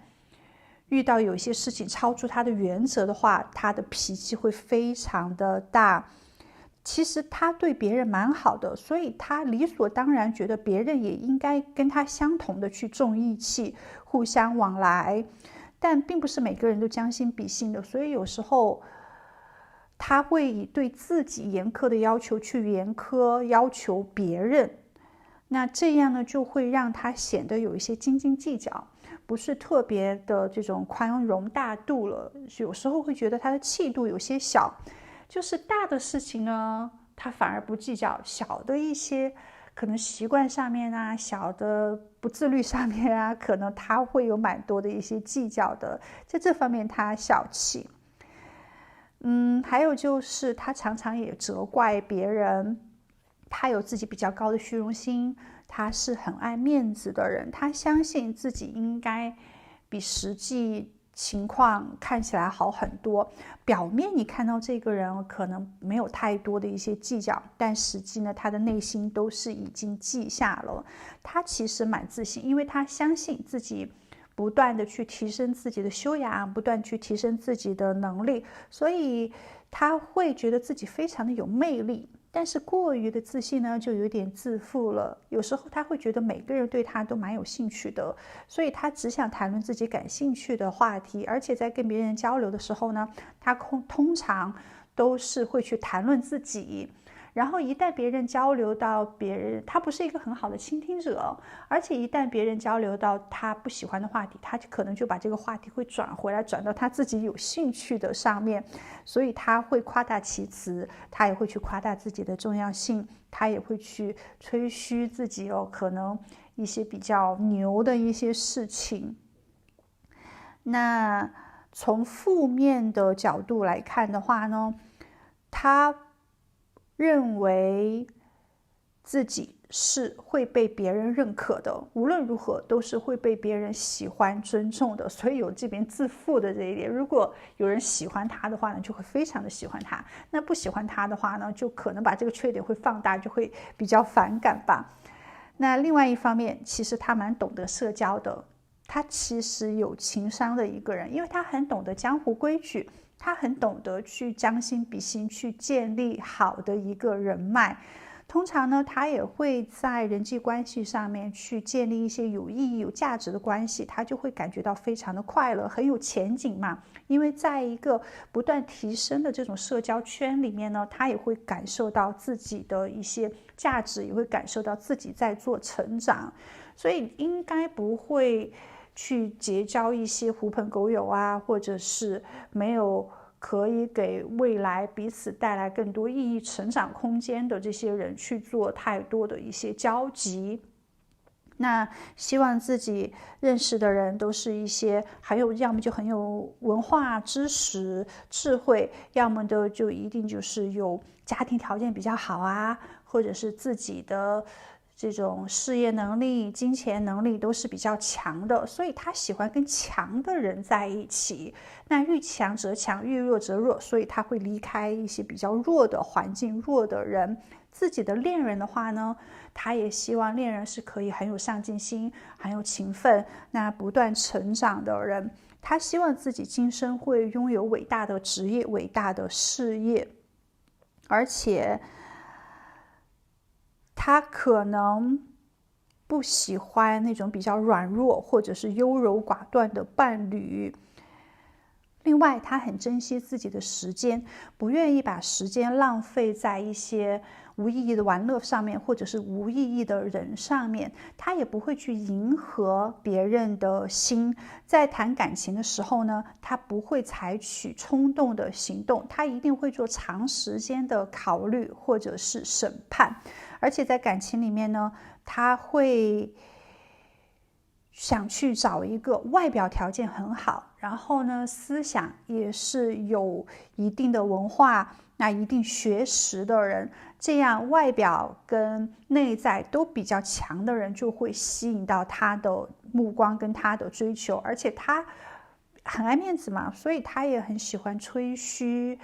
[SPEAKER 1] 遇到有些事情超出他的原则的话，他的脾气会非常的大。其实他对别人蛮好的，所以他理所当然觉得别人也应该跟他相同的去重义气，互相往来。但并不是每个人都将心比心的，所以有时候他会以对自己严苛的要求去严苛要求别人，那这样呢就会让他显得有一些斤斤计较，不是特别的这种宽容大度了。有时候会觉得他的气度有些小，就是大的事情呢他反而不计较，小的一些可能习惯上面啊，小的不自律上面啊，可能他会有蛮多的一些计较的，在这方面他小气。还有就是他常常也责怪别人，他有自己比较高的虚荣心，他是很爱面子的人，他相信自己应该比实际情况看起来好很多。表面你看到这个人可能没有太多的一些计较，但实际呢，他的内心都是已经记下了。他其实蛮自信，因为他相信自己不断的去提升自己的修养，不断去提升自己的能力，所以他会觉得自己非常的有魅力。但是过于的自信呢，就有点自负了。有时候他会觉得每个人对他都蛮有兴趣的，所以他只想谈论自己感兴趣的话题，而且在跟别人交流的时候呢，他通常都是会去谈论自己。然后一旦别人交流到别人，他不是一个很好的倾听者，而且一旦别人交流到他不喜欢的话题，他可能就把这个话题会转回来，转到他自己有兴趣的上面，所以他会夸大其词，他也会去夸大自己的重要性，他也会去吹嘘自己可能一些比较牛的一些事情。那从负面的角度来看的话呢，他认为自己是会被别人认可的，无论如何都是会被别人喜欢尊重的，所以有这边自负的这一点。如果有人喜欢他的话呢，就会非常的喜欢他，那不喜欢他的话呢，就可能把这个缺点会放大，就会比较反感吧。那另外一方面，其实他蛮懂得社交的，他其实有情商的一个人，因为他很懂得江湖规矩，他很懂得去将心比心，去建立好的一个人脉。通常呢，他也会在人际关系上面去建立一些有意义、有价值的关系，他就会感觉到非常的快乐，很有前景嘛。因为在一个不断提升的这种社交圈里面呢，他也会感受到自己的一些价值，也会感受到自己在做成长，所以应该不会去结交一些狐朋狗友啊，或者是没有可以给未来彼此带来更多意义、成长空间的这些人去做太多的一些交集。那希望自己认识的人都是一些要么就很有文化知识智慧，要么的就一定就是有家庭条件比较好啊，或者是自己的这种事业能力、金钱能力都是比较强的，所以他喜欢跟强的人在一起。那遇强则强，遇弱则弱，所以他会离开一些比较弱的环境、弱的人。自己的恋人的话呢，他也希望恋人是可以很有上进心、很有勤奋、那不断成长的人。他希望自己今生会拥有伟大的职业、伟大的事业，而且他可能不喜欢那种比较软弱或者是优柔寡断的伴侣。另外，他很珍惜自己的时间，不愿意把时间浪费在一些无意义的玩乐上面，或者是无意义的人上面。他也不会去迎合别人的心。在谈感情的时候呢，他不会采取冲动的行动，他一定会做长时间的考虑或者是审判。而且在感情里面呢，他会想去找一个外表条件很好，然后呢，思想也是有一定的文化、那一定学识的人，这样外表跟内在都比较强的人，就会吸引到他的目光跟他的追求。而且他很爱面子嘛，所以他也很喜欢吹嘘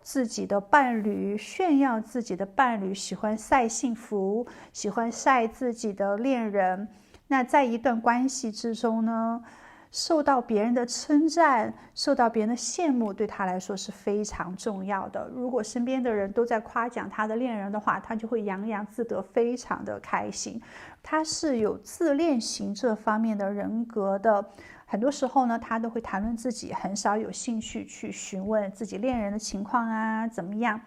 [SPEAKER 1] 自己的伴侣，炫耀自己的伴侣，喜欢晒幸福，喜欢晒自己的恋人。那在一段关系之中呢，受到别人的称赞，受到别人的羡慕，对他来说是非常重要的。如果身边的人都在夸奖他的恋人的话，他就会洋洋自得，非常的开心。他是有自恋型这方面的人格的，很多时候呢，他都会谈论自己，很少有兴趣去询问自己恋人的情况啊，怎么样。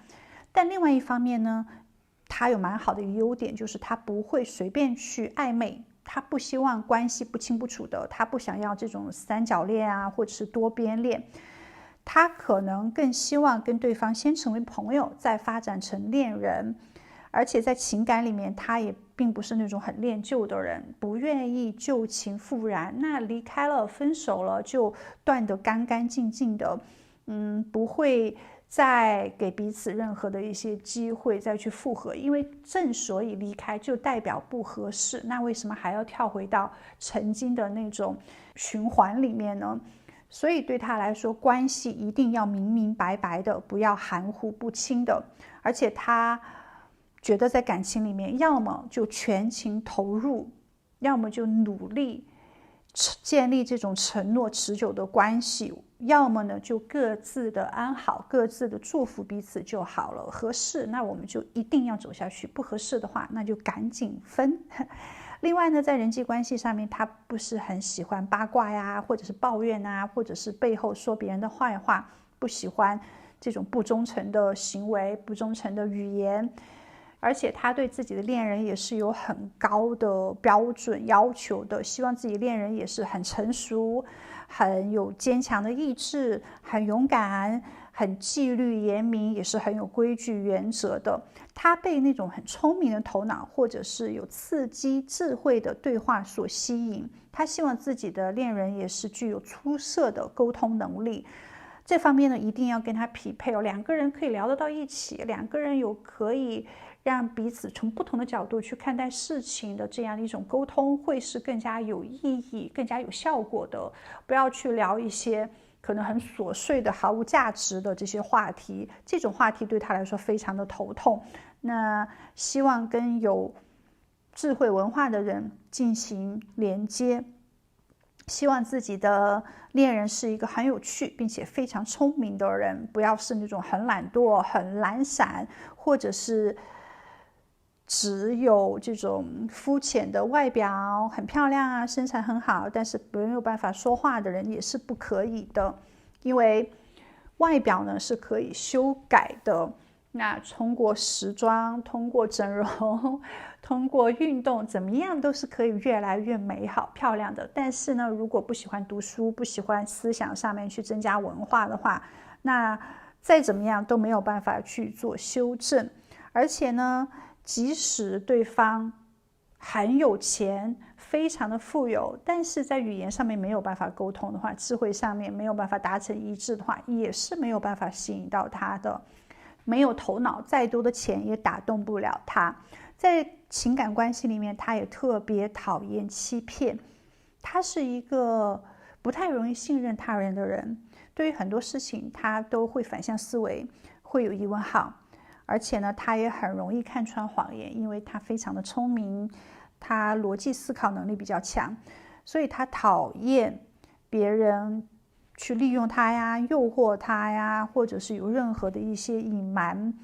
[SPEAKER 1] 但另外一方面呢，他有蛮好的一个优点，就是他不会随便去暧昧。他不希望关系不清不楚的，他不想要这种三角恋啊，或者是多边恋。他可能更希望跟对方先成为朋友，再发展成恋人。而且在情感里面，他也并不是那种很恋旧的人，不愿意旧情复燃。那离开了、分手了，就断得干干净净的，不会再给彼此任何的一些机会再去复合，因为正所以离开就代表不合适，那为什么还要跳回到曾经的那种循环里面呢？所以对他来说，关系一定要明明白白的，不要含糊不清的。而且他觉得在感情里面，要么就全情投入，要么就努力建立这种承诺持久的关系，要么呢就各自的安好，各自的祝福彼此就好了。合适那我们就一定要走下去，不合适的话那就赶紧分。另外呢，在人际关系上面，他不是很喜欢八卦呀，或者是抱怨啊，或者是背后说别人的坏话，不喜欢这种不忠诚的行为、不忠诚的语言。而且他对自己的恋人也是有很高的标准要求的，希望自己恋人也是很成熟、很有坚强的意志、很勇敢、很纪律严明，也是很有规矩原则的。他被那种很聪明的头脑或者是有刺激智慧的对话所吸引，他希望自己的恋人也是具有出色的沟通能力。这方面呢，一定要跟他匹配哦，两个人可以聊得到一起，两个人有可以让彼此从不同的角度去看待事情的这样的一种沟通，会是更加有意义、更加有效果的。不要去聊一些可能很琐碎的、毫无价值的这些话题，这种话题对他来说非常的头痛。那希望跟有智慧文化的人进行连接，希望自己的恋人是一个很有趣并且非常聪明的人，不要是那种很懒惰、很懒散，或者是只有这种肤浅的外表，很漂亮啊，身材很好，但是没有办法说话的人也是不可以的。因为外表呢是可以修改的，那通过时装、通过整容、通过运动，怎么样都是可以越来越美好、漂亮的。但是呢，如果不喜欢读书，不喜欢思想上面去增加文化的话，那再怎么样都没有办法去做修正。而且呢，即使对方很有钱，非常的富有，但是在语言上面没有办法沟通的话，智慧上面没有办法达成一致的话，也是没有办法吸引到他的。没有头脑，再多的钱也打动不了他。在情感关系里面，他也特别讨厌欺骗，他是一个不太容易信任他人的人，对于很多事情他都会反向思维，会有疑问号。而且呢，他也很容易看穿谎言，因为他非常的聪明，他逻辑思考能力比较强，所以他讨厌别人去利用他呀、诱惑他呀，或者是有任何的一些隐瞒。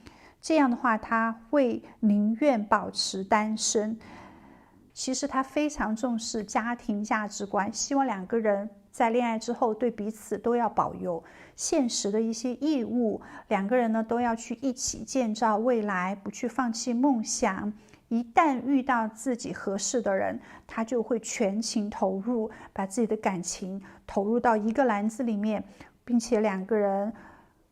[SPEAKER 1] 这样的话，他会宁愿保持单身。其实他非常重视家庭价值观，希望两个人在恋爱之后对彼此都要保有现实的一些义务，两个人呢都要去一起建造未来，不去放弃梦想。一旦遇到自己合适的人，他就会全情投入，把自己的感情投入到一个篮子里面，并且两个人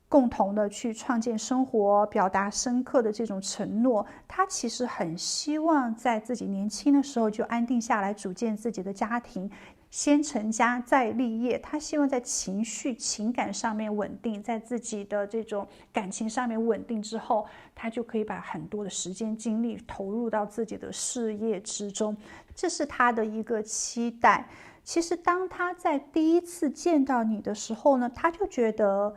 [SPEAKER 1] 共同的去创建生活，表达深刻的这种承诺。他其实很希望在自己年轻的时候就安定下来，组建自己的家庭，先成家再立业。他希望在情绪情感上面稳定，在自己的这种感情上面稳定之后，他就可以把很多的时间精力投入到自己的事业之中，这是他的一个期待。其实当他在第一次见到你的时候呢，他就觉得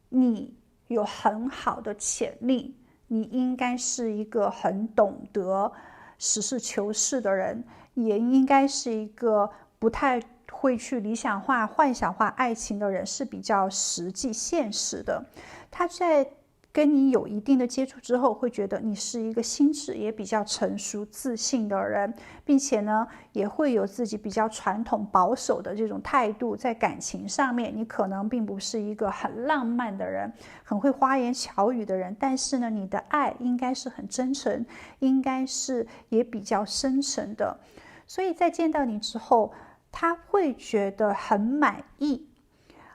[SPEAKER 1] 你有很好的潜力，你应该是一个很懂得实事求是的人，也应该是一个不太会去理想化、幻想化爱情的人，是比较实际现实的。他在跟你有一定的接触之后，会觉得你是一个心智也比较成熟、自信的人，并且呢，也会有自己比较传统、保守的这种态度。在感情上面，你可能并不是一个很浪漫的人，很会花言巧语的人，但是呢，你的爱应该是很真诚，应该是也比较深沉的。所以在见到你之后，他会觉得很满意，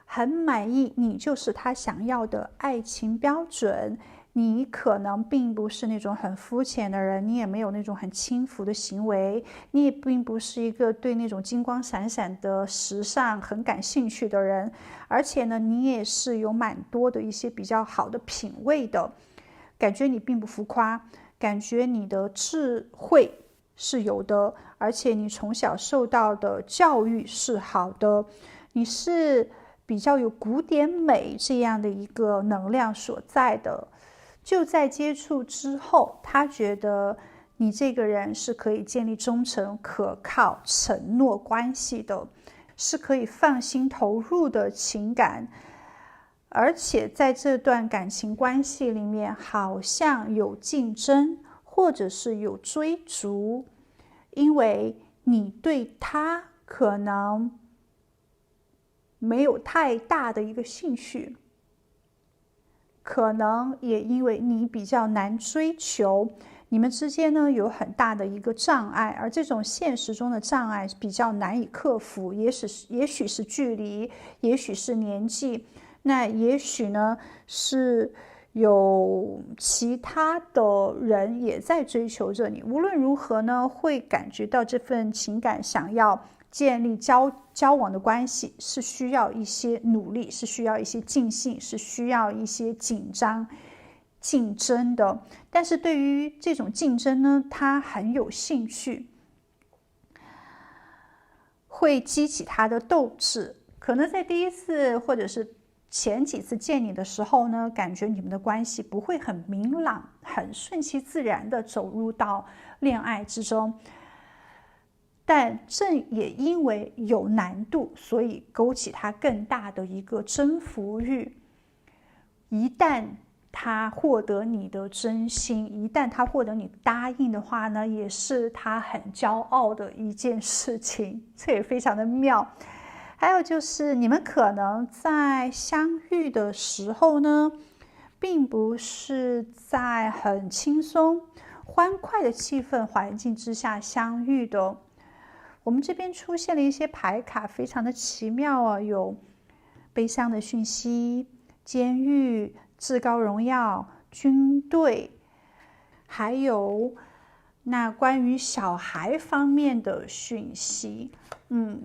[SPEAKER 1] 很满意你就是他想要的爱情标准。你可能并不是那种很肤浅的人，你也没有那种很轻浮的行为，你也并不是一个对那种金光闪闪的时尚很感兴趣的人，而且呢，你也是有蛮多的一些比较好的品味的，感觉你并不浮夸，感觉你的智慧是有的，而且你从小受到的教育是好的，你是比较有古典美这样的一个能量所在的。就在接触之后，他觉得你这个人是可以建立忠诚、可靠、承诺关系的，是可以放心投入的情感。而且在这段感情关系里面，好像有竞争，或者是有追逐，因为你对他可能没有太大的一个兴趣，可能也因为你比较难追求，你们之间呢有很大的一个障碍，而这种现实中的障碍比较难以克服，也许是距离，也许是年纪，那也许呢是有其他的人也在追求着你。无论如何呢，会感觉到这份情感想要建立交往的关系是需要一些努力，是需要一些尽兴，是需要一些紧张，竞争的，但是对于这种竞争呢，他很有兴趣，会激起他的斗志。可能在第一次或者是前几次见你的时候呢，感觉你们的关系不会很明朗，很顺其自然的走入到恋爱之中。但正也因为有难度，所以勾起他更大的一个征服欲。一旦他获得你的真心，一旦他获得你答应的话呢，也是他很骄傲的一件事情，这也非常的妙。还有就是你们可能在相遇的时候呢，并不是在很轻松欢快的气氛环境之下相遇的。我们这边出现了一些牌卡，非常的奇妙啊，有悲伤的讯息、监狱、至高荣耀、军队，还有那关于小孩方面的讯息。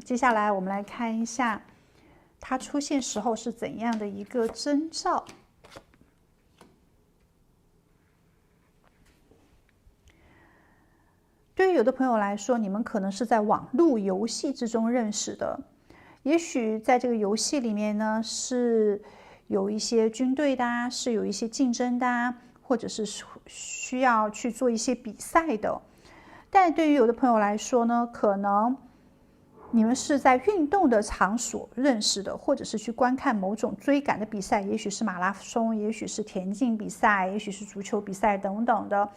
[SPEAKER 1] 接下来我们来看一下它出现时候是怎样的一个征兆。对于有的朋友来说，你们可能是在网络游戏之中认识的，也许在这个游戏里面呢，是有一些军队的啊，是有一些竞争的啊，或者是需要去做一些比赛的。但对于有的朋友来说呢，可能你们是在运动的场所认识的，或者是去观看某种追赶的比赛，也许是马拉松，也许是田径比赛，也许是足球比赛等等的，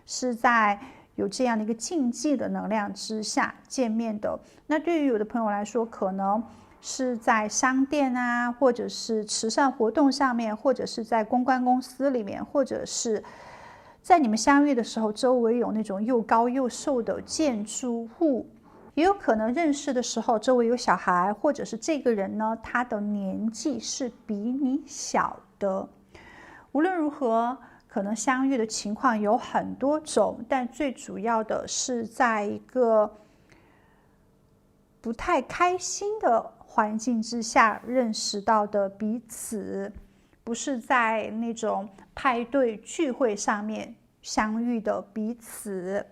[SPEAKER 1] 是在有这样的一个竞技的能量之下见面的。那对于有的朋友来说，可能是在商店啊，或者是慈善活动上面，或者是在公关公司里面，或者是在你们相遇的时候，周围有那种又高又瘦的建筑物，也有可能认识的时候周围有小孩，或者是这个人呢，他的年纪是比你小的。无论如何，可能相遇的情况有很多种，但最主要的是在一个不太开心的环境之下认识到的彼此，不是在那种派对聚会上面相遇的彼此。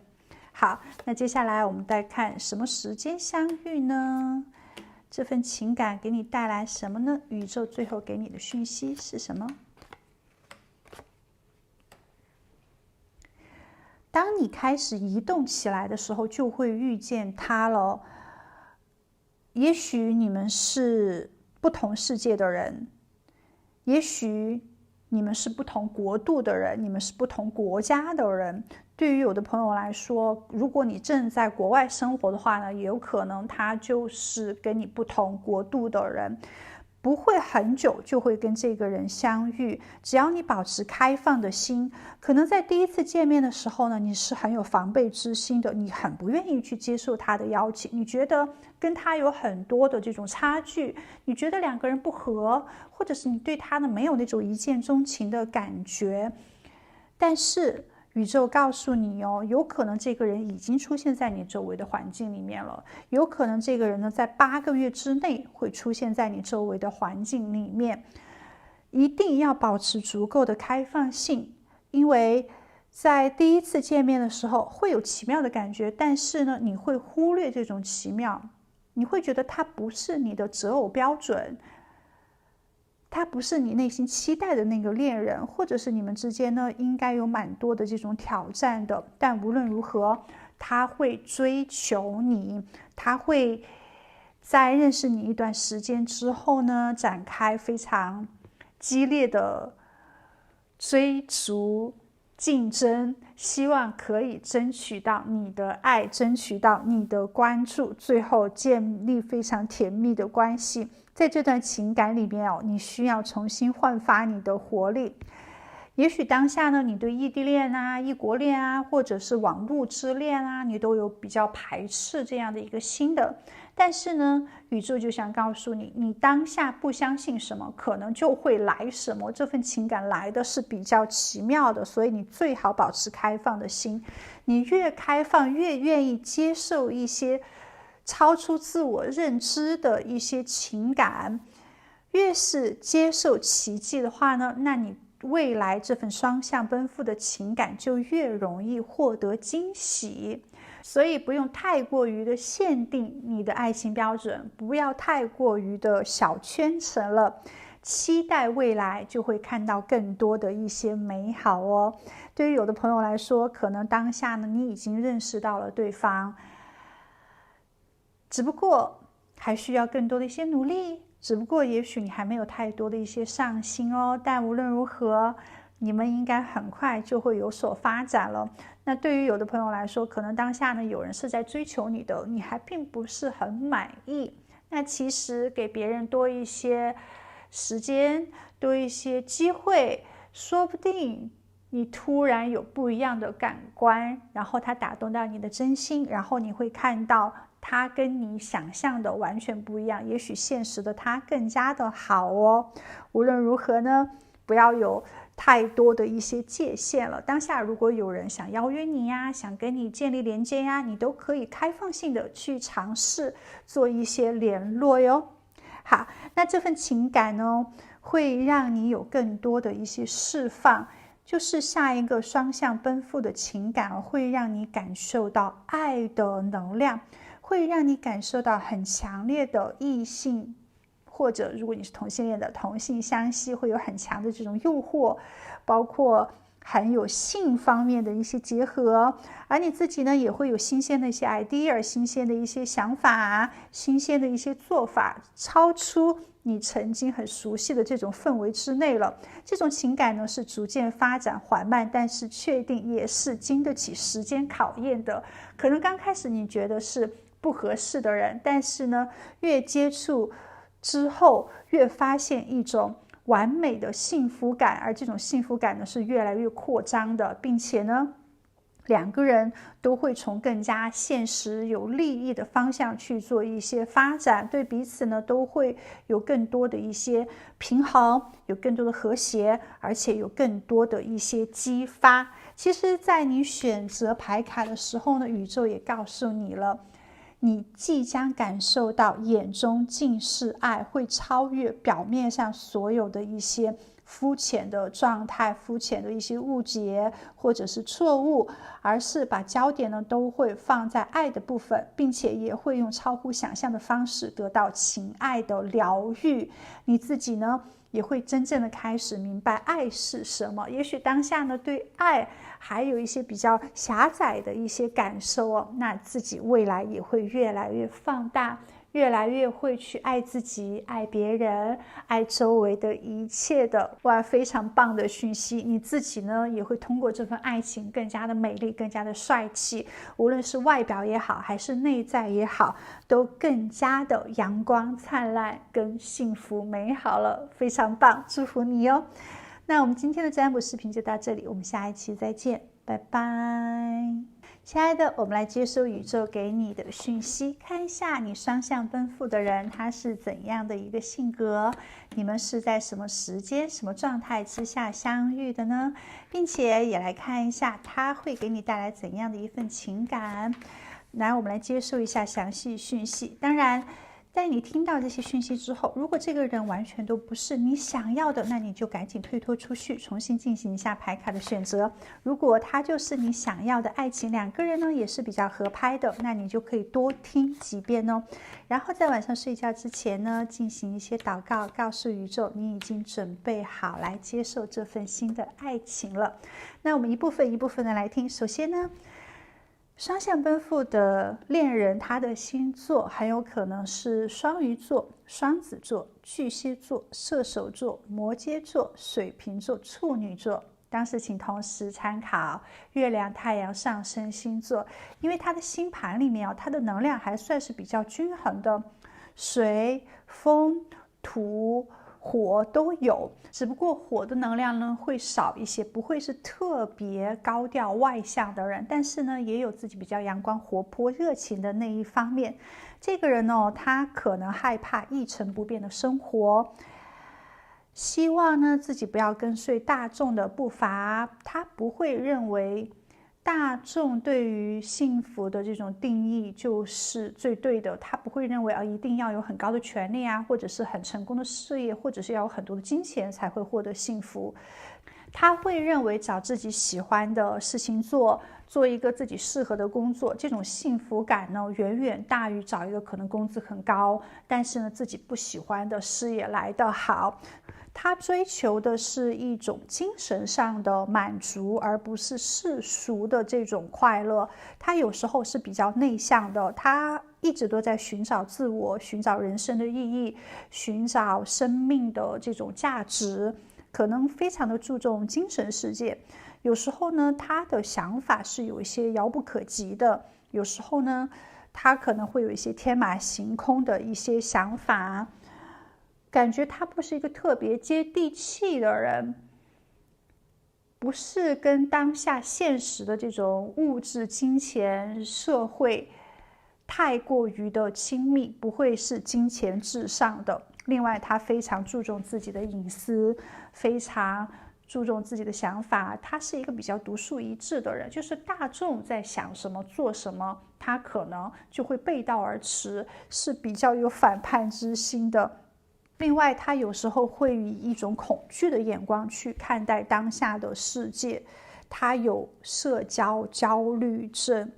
[SPEAKER 1] 好，那接下来我们再看什么时间相遇呢？这份情感给你带来什么呢？宇宙最后给你的讯息是什么？当你开始移动起来的时候，就会遇见他了。也许你们是不同世界的人，也许你们是不同国度的人，你们是不同国家的人。对于有的朋友来说，如果你正在国外生活的话呢，也有可能他就是跟你不同国度的人。不会很久就会跟这个人相遇，只要你保持开放的心。可能在第一次见面的时候呢，你是很有防备之心的，你很不愿意去接受他的邀请，你觉得跟他有很多的这种差距，你觉得两个人不合，或者是你对他呢没有那种一见钟情的感觉。但是宇宙告诉你哦，有可能这个人已经出现在你周围的环境里面了，有可能这个人呢在8个月之内会出现在你周围的环境里面。一定要保持足够的开放性，因为在第一次见面的时候会有奇妙的感觉，但是呢你会忽略这种奇妙，你会觉得他不是你的择偶标准，他不是你内心期待的那个恋人，或者是你们之间呢应该有蛮多的这种挑战的。但无论如何，他会追求你，他会在认识你一段时间之后呢，展开非常激烈的追逐竞争，希望可以争取到你的爱，争取到你的关注，最后建立非常甜蜜的关系。在这段情感里面你需要重新焕发你的活力。也许当下呢，你对异地恋啊、异国恋啊，或者是网络之恋啊，你都有比较排斥这样的一个心的。但是呢，宇宙就想告诉你，你当下不相信什么，可能就会来什么。这份情感来的是比较奇妙的，所以你最好保持开放的心。你越开放，越愿意接受一些超出自我认知的一些情感，越是接受奇迹的话呢，那你未来这份双向奔赴的情感就越容易获得惊喜。所以不用太过于的限定你的爱情标准，不要太过于的小圈层了，期待未来就会看到更多的一些美好哦。对于有的朋友来说，可能当下呢你已经认识到了对方，只不过还需要更多的一些努力，只不过也许你还没有太多的一些上心哦。但无论如何，你们应该很快就会有所发展了。那对于有的朋友来说，可能当下呢有人是在追求你的，你还并不是很满意。那其实给别人多一些时间，多一些机会，说不定你突然有不一样的感官，然后它打动到你的真心，然后你会看到它跟你想象的完全不一样，也许现实的它更加的好哦。无论如何呢，不要有太多的一些界限了。当下如果有人想邀约你呀，想跟你建立连接呀，你都可以开放性的去尝试做一些联络哟。好，那这份情感呢，会让你有更多的一些释放，就是下一个双向奔赴的情感会让你感受到爱的能量，会让你感受到很强烈的异性，或者如果你是同性恋的，同性相吸会有很强的这种诱惑，包括很有性方面的一些结合，而你自己呢也会有新鲜的一些 idea， 新鲜的一些想法，新鲜的一些做法，超出你曾经很熟悉的这种氛围之内了。这种情感呢是逐渐发展缓慢，但是确定也是经得起时间考验的。可能刚开始你觉得是不合适的人，但是呢越接触之后越发现一种完美的幸福感，而这种幸福感呢是越来越扩张的，并且呢两个人都会从更加现实有利益的方向去做一些发展，对彼此呢都会有更多的一些平衡，有更多的和谐，而且有更多的一些激发。其实在你选择牌卡的时候呢，宇宙也告诉你了，你即将感受到眼中尽是爱，会超越表面上所有的一些肤浅的状态，肤浅的一些误解或者是错误，而是把焦点呢都会放在爱的部分，并且也会用超乎想象的方式得到情爱的疗愈。你自己呢也会真正的开始明白爱是什么。也许当下呢对爱还有一些比较狭窄的一些感受哦，那自己未来也会越来越放大，越来越会去爱自己，爱别人，爱周围的一切的。哇，非常棒的讯息！你自己呢也会通过这份爱情更加的美丽，更加的帅气，无论是外表也好，还是内在也好，都更加的阳光灿烂跟幸福美好了。非常棒，祝福你哦。那我们今天的占卜视频就到这里，我们下一期再见，拜拜。亲爱的，我们来接收宇宙给你的讯息，看一下你双向奔赴的人他是怎样的一个性格，你们是在什么时间什么状态之下相遇的呢？并且也来看一下他会给你带来怎样的一份情感。来，我们来接受一下详细讯息。当然在你听到这些讯息之后，如果这个人完全都不是你想要的，那你就赶紧退脱出去，重新进行一下牌卡的选择。如果他就是你想要的爱情，两个人呢也是比较合拍的，那你就可以多听几遍哦。然后在晚上睡觉之前呢，进行一些祷告，告诉宇宙你已经准备好来接受这份新的爱情了。那我们一部分一部分的来听。首先呢，双向奔赴的恋人，他的星座很有可能是双鱼座、双子座、巨蟹座、射手座、摩羯座、水瓶座、处女座。当时请同时参考月亮、太阳、上升星座，因为他的星盘里面他的能量还算是比较均衡的，水、风、土、火都有，只不过火的能量呢会少一些，不会是特别高调外向的人，但是呢也有自己比较阳光活泼热情的那一方面。这个人哦，他可能害怕一成不变的生活，希望呢自己不要跟随大众的步伐，他不会认为大众对于幸福的这种定义就是最对的，他不会认为一定要有很高的权利啊，或者是很成功的事业，或者是要有很多的金钱才会获得幸福。他会认为找自己喜欢的事情做，做一个自己适合的工作，这种幸福感呢，远远大于找一个可能工资很高，但是呢自己不喜欢的事业来得好。他追求的是一种精神上的满足，而不是世俗的这种快乐。他有时候是比较内向的，他一直都在寻找自我，寻找人生的意义，寻找生命的这种价值，可能非常的注重精神世界。有时候呢，他的想法是有一些遥不可及的，有时候呢，他可能会有一些天马行空的一些想法，感觉他不是一个特别接地气的人，不是跟当下现实的这种物质、金钱、社会太过于的亲密，不会是金钱至上的。另外，他非常注重自己的隐私，非常注重自己的想法，他是一个比较独树一帜的人，就是大众在想什么做什么，他可能就会背道而驰，是比较有反叛之心的。另外，他有时候会以一种恐惧的眼光去看待当下的世界，他有社交焦虑症，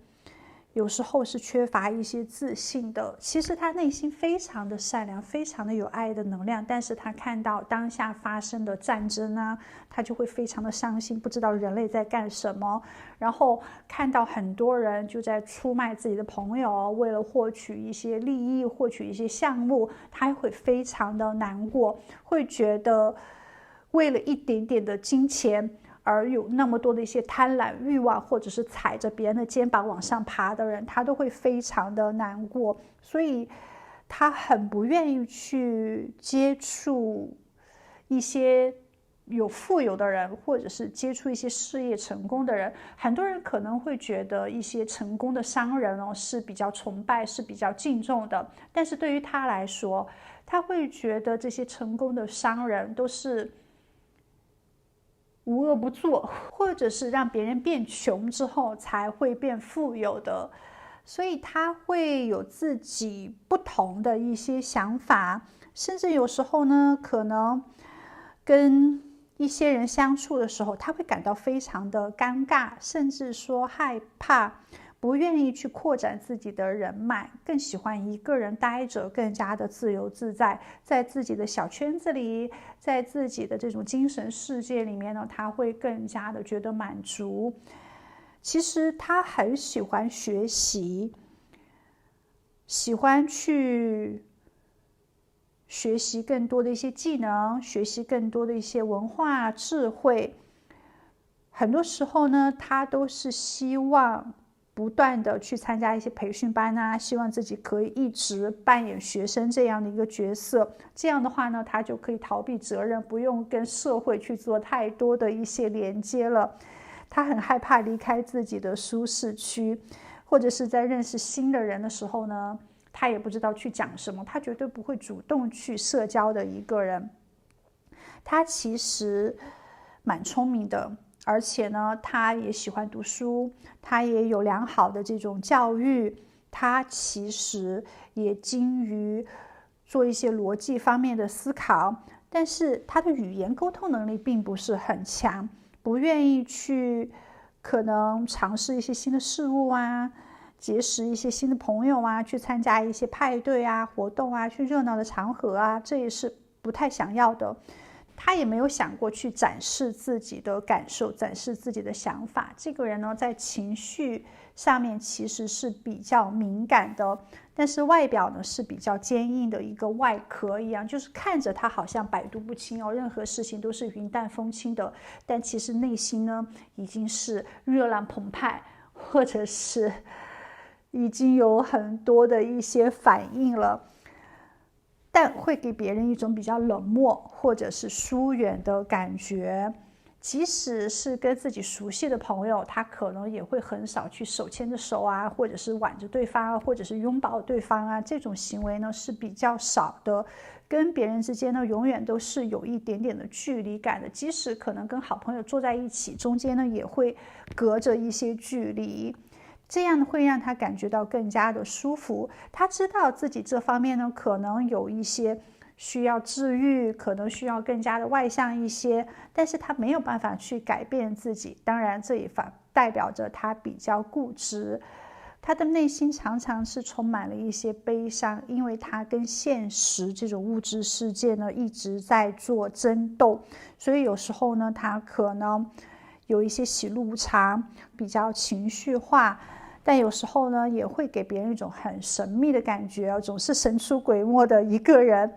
[SPEAKER 1] 有时候是缺乏一些自信的。其实他内心非常的善良，非常的有爱的能量，但是他看到当下发生的战争啊，他就会非常的伤心，不知道人类在干什么。然后看到很多人就在出卖自己的朋友，为了获取一些利益，获取一些项目，他会非常的难过，会觉得为了一点点的金钱而有那么多的一些贪婪欲望，或者是踩着别人的肩膀往上爬的人，他都会非常的难过。所以他很不愿意去接触一些有富有的人，或者是接触一些事业成功的人。很多人可能会觉得一些成功的商人是比较崇拜，是比较敬重的，但是对于他来说，他会觉得这些成功的商人都是无恶不作，或者是让别人变穷之后才会变富有的。所以他会有自己不同的一些想法，甚至有时候呢，可能跟一些人相处的时候，他会感到非常的尴尬，甚至说害怕，不愿意去扩展自己的人脉，更喜欢一个人待着，更加的自由自在，在自己的小圈子里，在自己的这种精神世界里面呢，他会更加的觉得满足。其实他很喜欢学习，喜欢去学习更多的一些技能，学习更多的一些文化智慧。很多时候呢，他都是希望不断的去参加一些培训班啊，希望自己可以一直扮演学生这样的一个角色。这样的话呢，他就可以逃避责任，不用跟社会去做太多的一些连接了。他很害怕离开自己的舒适区，或者是在认识新的人的时候呢，他也不知道去讲什么，他绝对不会主动去社交的一个人。他其实蛮聪明的，而且呢，他也喜欢读书，他也有良好的这种教育，他其实也精于做一些逻辑方面的思考，但是他的语言沟通能力并不是很强，不愿意去可能尝试一些新的事物啊，结识一些新的朋友啊，去参加一些派对啊、活动啊，去热闹的场合啊，这也是不太想要的。他也没有想过去展示自己的感受，展示自己的想法。这个人呢，在情绪上面其实是比较敏感的，但是外表呢是比较坚硬的一个外壳一样，就是看着他好像百毒不侵哦，任何事情都是云淡风轻的，但其实内心呢已经是热浪澎湃，或者是已经有很多的一些反应了。但会给别人一种比较冷漠或者是疏远的感觉。即使是跟自己熟悉的朋友，他可能也会很少去手牵着手啊，或者是挽着对方啊，或者是拥抱对方啊，这种行为呢是比较少的。跟别人之间呢，永远都是有一点点的距离感的，即使可能跟好朋友坐在一起，中间呢也会隔着一些距离。这样会让他感觉到更加的舒服。他知道自己这方面呢，可能有一些需要治愈，可能需要更加的外向一些，但是他没有办法去改变自己。当然这也代表着他比较固执，他的内心常常是充满了一些悲伤，因为他跟现实这种物质世界呢一直在做争斗，所以有时候呢他可能有一些喜怒无常，比较情绪化，但有时候呢也会给别人一种很神秘的感觉，总是神出鬼没的一个人。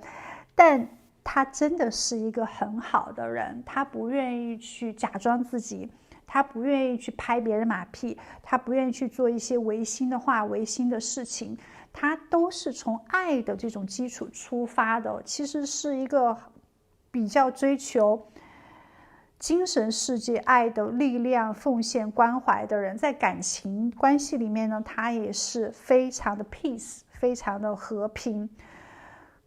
[SPEAKER 1] 但他真的是一个很好的人，他不愿意去假装自己，他不愿意去拍别人马屁，他不愿意去做一些违心的话、违心的事情，他都是从爱的这种基础出发的。其实是一个比较追求精神世界爱的力量、奉献、关怀的人。在感情关系里面呢，他也是非常的 peace， 非常的和平。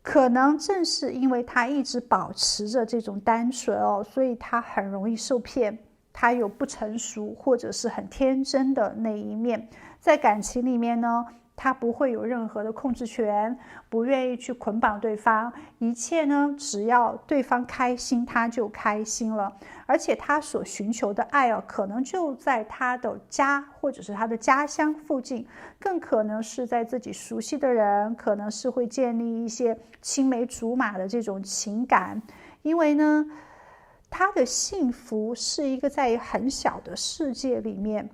[SPEAKER 1] 可能正是因为他一直保持着这种单纯所以他很容易受骗，他有不成熟或者是很天真的那一面。在感情里面呢，他不会有任何的控制权，不愿意去捆绑对方，一切呢只要对方开心他就开心了。而且他所寻求的爱可能就在他的家或者是他的家乡附近，更可能是在自己熟悉的人，可能是会建立一些青梅竹马的这种情感。因为呢他的幸福是一个在很小的世界里面，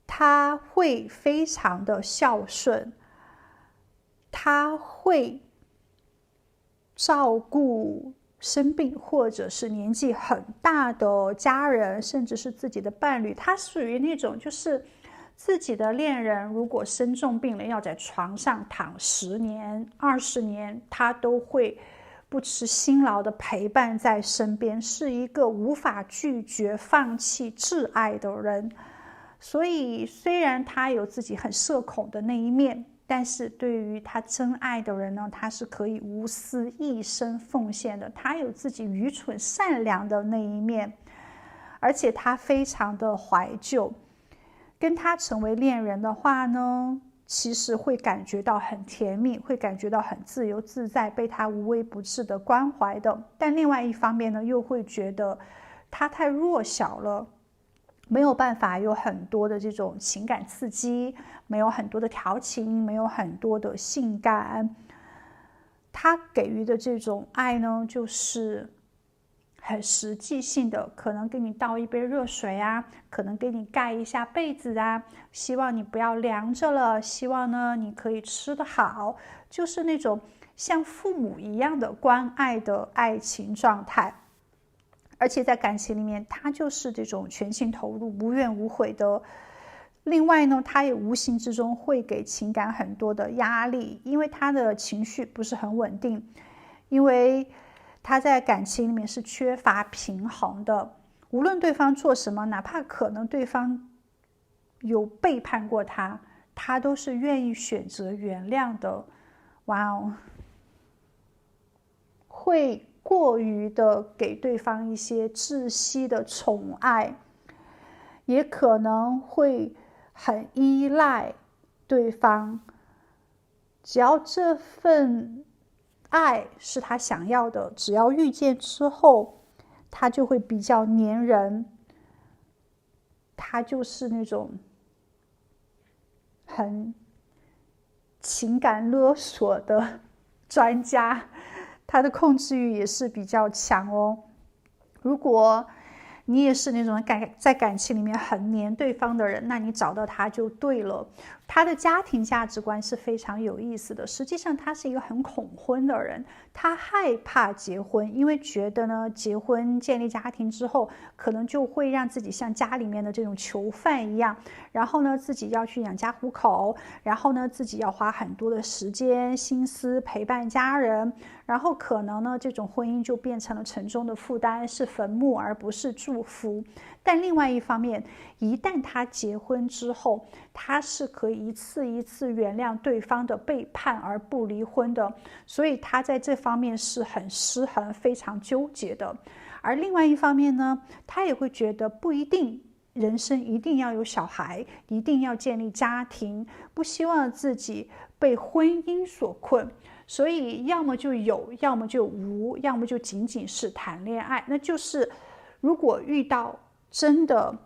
[SPEAKER 1] 他会非常的孝顺，他会照顾生病或者是年纪很大的家人，甚至是自己的伴侣。他属于那种就是自己的恋人如果生重病了，要在床上躺10年20年，他都会不辞辛劳的陪伴在身边，是一个无法拒绝放弃挚爱的人。所以虽然他有自己很社恐的那一面，但是对于他真爱的人呢，他是可以无私一生奉献的。他有自己愚蠢善良的那一面，而且他非常的怀旧。跟他成为恋人的话呢，其实会感觉到很甜蜜，会感觉到很自由自在，被他无微不至的关怀的。但另外一方面呢，又会觉得他太弱小了，没有办法有很多的这种情感刺激，没有很多的调情，没有很多的性感。他给予的这种爱呢，就是很实际性的，可能给你倒一杯热水啊，可能给你盖一下被子啊，希望你不要凉着了，希望呢你可以吃得好，就是那种像父母一样的关爱的爱情状态。而且在感情里面，他就是这种全情投入、无怨无悔的。另外呢，他也无形之中会给情感很多的压力，因为他的情绪不是很稳定，因为他在感情里面是缺乏平衡的。无论对方做什么，哪怕可能对方有背叛过他，他都是愿意选择原谅的。哇哦，会过于的给对方一些窒息的宠爱，也可能会很依赖对方。只要这份爱是他想要的，只要遇见之后，他就会比较黏人。他就是那种很情感勒索的专家，他的控制欲也是比较强哦。如果你也是那种在感情里面很黏对方的人，那你找到他就对了。他的家庭价值观是非常有意思的，实际上他是一个很恐婚的人，他害怕结婚，因为觉得呢，结婚建立家庭之后，可能就会让自己像家里面的这种囚犯一样，然后呢，自己要去养家糊口，然后呢，自己要花很多的时间心思陪伴家人，然后可能呢，这种婚姻就变成了沉重的负担，是坟墓而不是祝福。但另外一方面，一旦他结婚之后，他是可以一次一次原谅对方的背叛而不离婚的，所以他在这方面是很失衡、非常纠结的。而另外一方面呢，他也会觉得不一定人生一定要有小孩，一定要建立家庭，不希望自己被婚姻所困，所以要么就有，要么就无，要么就仅仅是谈恋爱。那就是如果遇到真的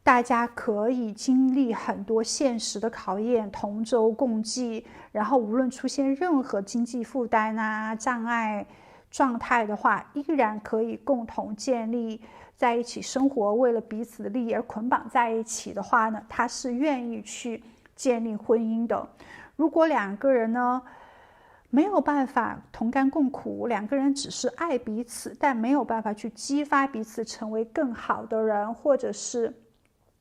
[SPEAKER 1] 大家可以经历很多现实的考验，同舟共济，然后无论出现任何经济负担啊、障碍状态的话，依然可以共同建立在一起生活，为了彼此的利益而捆绑在一起的话呢，他是愿意去建立婚姻的。如果两个人呢没有办法同甘共苦，两个人只是爱彼此，但没有办法去激发彼此成为更好的人，或者是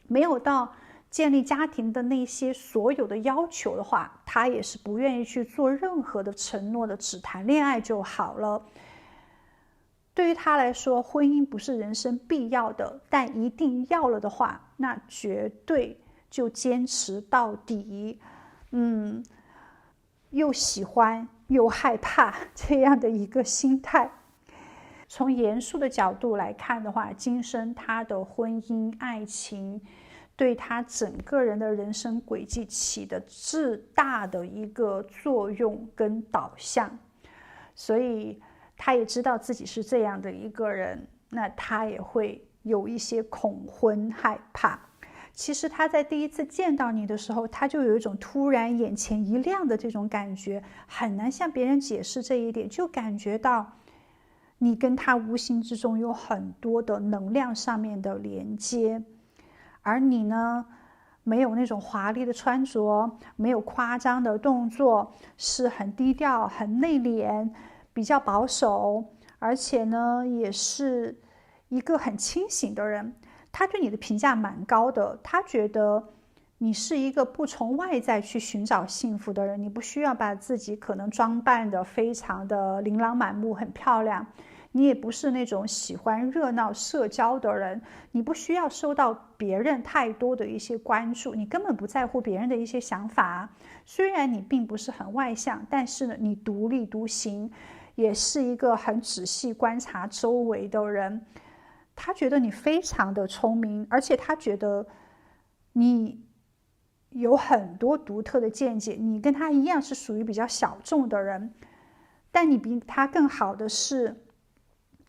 [SPEAKER 1] 没有到建立家庭的那些所有的要求的话，他也是不愿意去做任何的承诺的，只谈恋爱就好了。对于他来说，婚姻不是人生必要的，但一定要了的话，那绝对就坚持到底。又喜欢又害怕这样的一个心态。从严肃的角度来看的话，今生他的婚姻爱情对他整个人的人生轨迹起的至大的一个作用跟导向，所以他也知道自己是这样的一个人，那他也会有一些恐婚害怕。其实他在第一次见到你的时候，他就有一种突然眼前一亮的这种感觉，很难向别人解释这一点，就感觉到你跟他无形之中有很多的能量上面的连接。而你呢，没有那种华丽的穿着，没有夸张的动作，是很低调、很内敛，比较保守，而且呢，也是一个很清醒的人。他对你的评价蛮高的，他觉得你是一个不从外在去寻找幸福的人，你不需要把自己可能装扮得非常的琳琅满目、很漂亮，你也不是那种喜欢热闹社交的人，你不需要受到别人太多的一些关注，你根本不在乎别人的一些想法。虽然你并不是很外向，但是呢，你独立独行，也是一个很仔细观察周围的人。他觉得你非常的聪明，而且他觉得你有很多独特的见解，你跟他一样是属于比较小众的人，但你比他更好的是，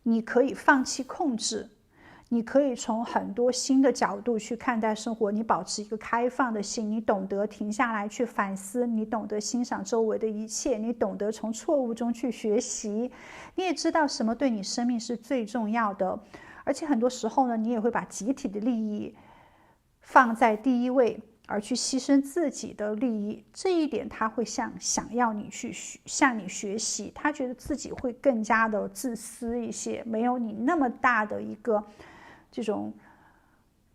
[SPEAKER 1] 你可以放弃控制，你可以从很多新的角度去看待生活，你保持一个开放的心，你懂得停下来去反思，你懂得欣赏周围的一切，你懂得从错误中去学习，你也知道什么对你生命是最重要的。而且很多时候呢，你也会把集体的利益放在第一位，而去牺牲自己的利益。这一点他会想要你去向你学习，他觉得自己会更加的自私一些，没有你那么大的一个这种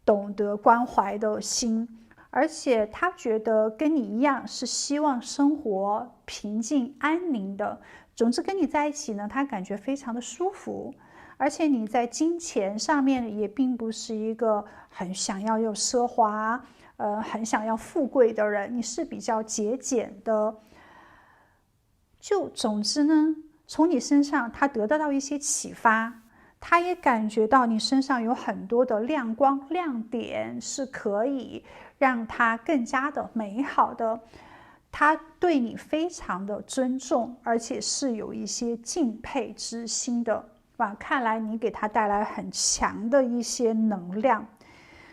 [SPEAKER 1] 懂得关怀的心。而且他觉得跟你一样是希望生活平静安宁的。总之跟你在一起呢，他感觉非常的舒服。而且你在金钱上面也并不是一个很想要有奢华，很想要富贵的人，你是比较节俭的。总之呢，从你身上他得到一些启发，他也感觉到你身上有很多的亮光亮点，是可以让他更加的美好的。他对你非常的尊重，而且是有一些敬佩之心的。看来你给他带来很强的一些能量。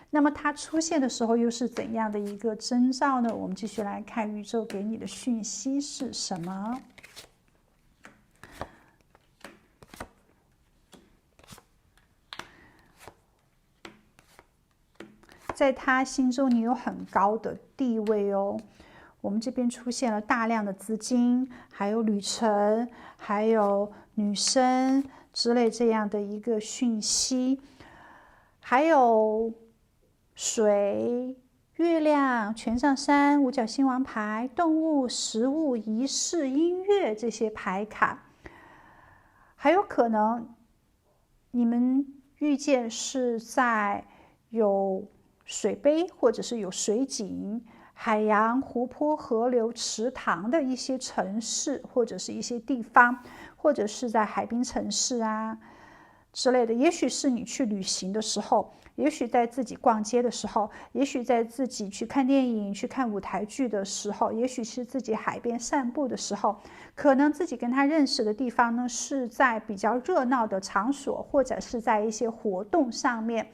[SPEAKER 1] 那么他出现的时候又是怎样的一个征兆呢？我们继续来看宇宙给你的讯息是什么。在他心中你有很高的地位哦。我们这边出现了大量的资金，还有旅程，还有女生之类这样的一个讯息，还有水、月亮、权杖三、五角星王牌、动物、食物、仪式、音乐这些牌卡。还有可能你们遇见是在有水杯，或者是有水井、海洋、湖泊、河流、池塘的一些城市，或者是一些地方，或者是在海滨城市啊之类的，也许是你去旅行的时候，也许在自己逛街的时候，也许在自己去看电影、去看舞台剧的时候，也许是自己海边散步的时候，可能自己跟他认识的地方呢是在比较热闹的场所，或者是在一些活动上面。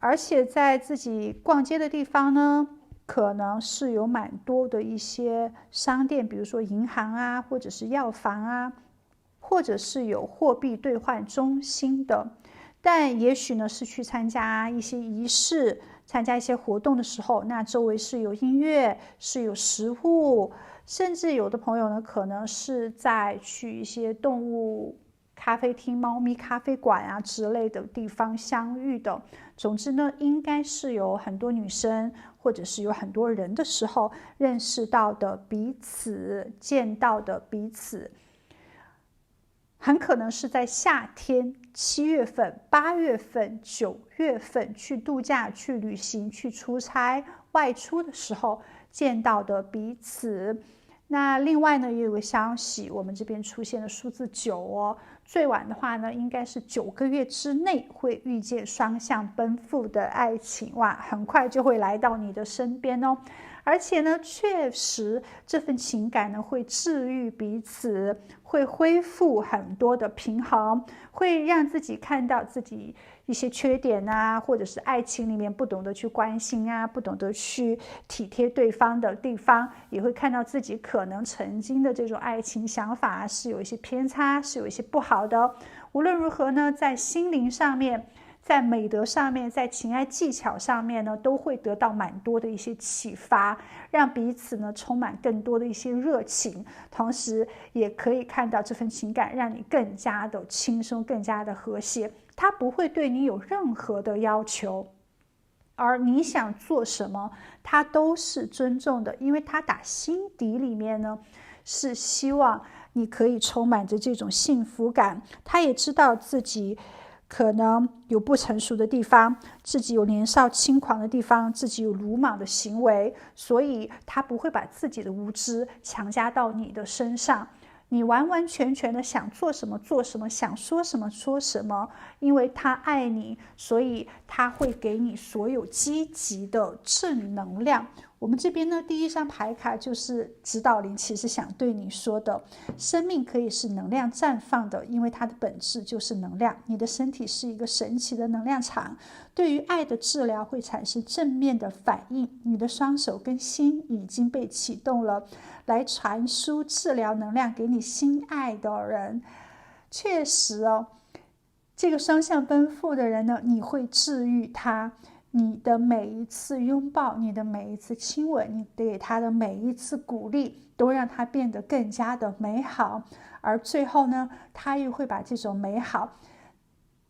[SPEAKER 1] 而且在自己逛街的地方呢，可能是有蛮多的一些商店，比如说银行啊，或者是药房啊，或者是有货币兑换中心的。但也许呢是去参加一些仪式，参加一些活动的时候，那周围是有音乐，是有食物，甚至有的朋友呢可能是在去一些动物咖啡厅、猫咪咖啡馆啊之类的地方相遇的。总之呢，应该是有很多女生，或者是有很多人的时候认识到的彼此，见到的彼此。很可能是在夏天7月份、8月份、9月份去度假、去旅行、去出差、外出的时候见到的彼此。那另外呢，也有个消息，我们这边出现了数字9哦，最晚的话呢，应该是9个月之内会遇见双向奔赴的爱情，哇，很快就会来到你的身边哦。而且呢，确实这份情感呢会治愈彼此，会恢复很多的平衡，会让自己看到自己一些缺点啊，或者是爱情里面不懂得去关心啊，不懂得去体贴对方的地方，也会看到自己可能曾经的这种爱情想法是有一些偏差，是有一些不好的。无论如何呢，在心灵上面，在美德上面，在情爱技巧上面呢，都会得到蛮多的一些启发，让彼此呢充满更多的一些热情，同时也可以看到这份情感让你更加的轻松，更加的和谐。他不会对你有任何的要求，而你想做什么，他都是尊重的，因为他打心底里面呢是希望你可以充满着这种幸福感。他也知道自己可能有不成熟的地方，自己有年少轻狂的地方，自己有鲁莽的行为，所以他不会把自己的无知强加到你的身上。你完完全全的想做什么做什么，想说什么说什么，因为他爱你，所以他会给你所有积极的正能量。我们这边呢，第一张牌卡就是指导灵，其实想对你说的，生命可以是能量绽放的，因为它的本质就是能量。你的身体是一个神奇的能量场，对于爱的治疗会产生正面的反应。你的双手跟心已经被启动了，来传输治疗能量给你心爱的人。确实哦，这个双向奔赴的人呢，你会治愈他。你的每一次拥抱，你的每一次亲吻，你给他的每一次鼓励，都让他变得更加的美好。而最后呢，他又会把这种美好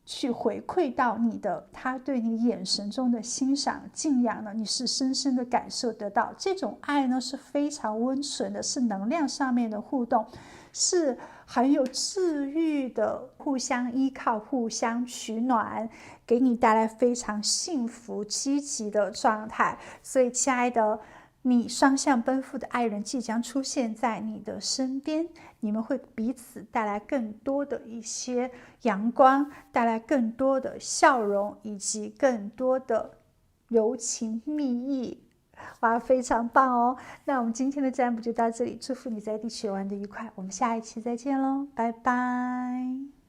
[SPEAKER 1] 去回馈到你的，他对你眼神中的欣赏、敬仰呢，你是深深的感受得到。这种爱呢是非常温存的，是能量上面的互动，是很有治愈的，互相依靠，互相取暖，给你带来非常幸福积极的状态。所以亲爱的，你双向奔赴的爱人即将出现在你的身边，你们会彼此带来更多的一些阳光，带来更多的笑容，以及更多的柔情蜜意。哇，非常棒哦！那我们今天的占卜就到这里，祝福你在地球玩得愉快，我们下一期再见喽，拜拜。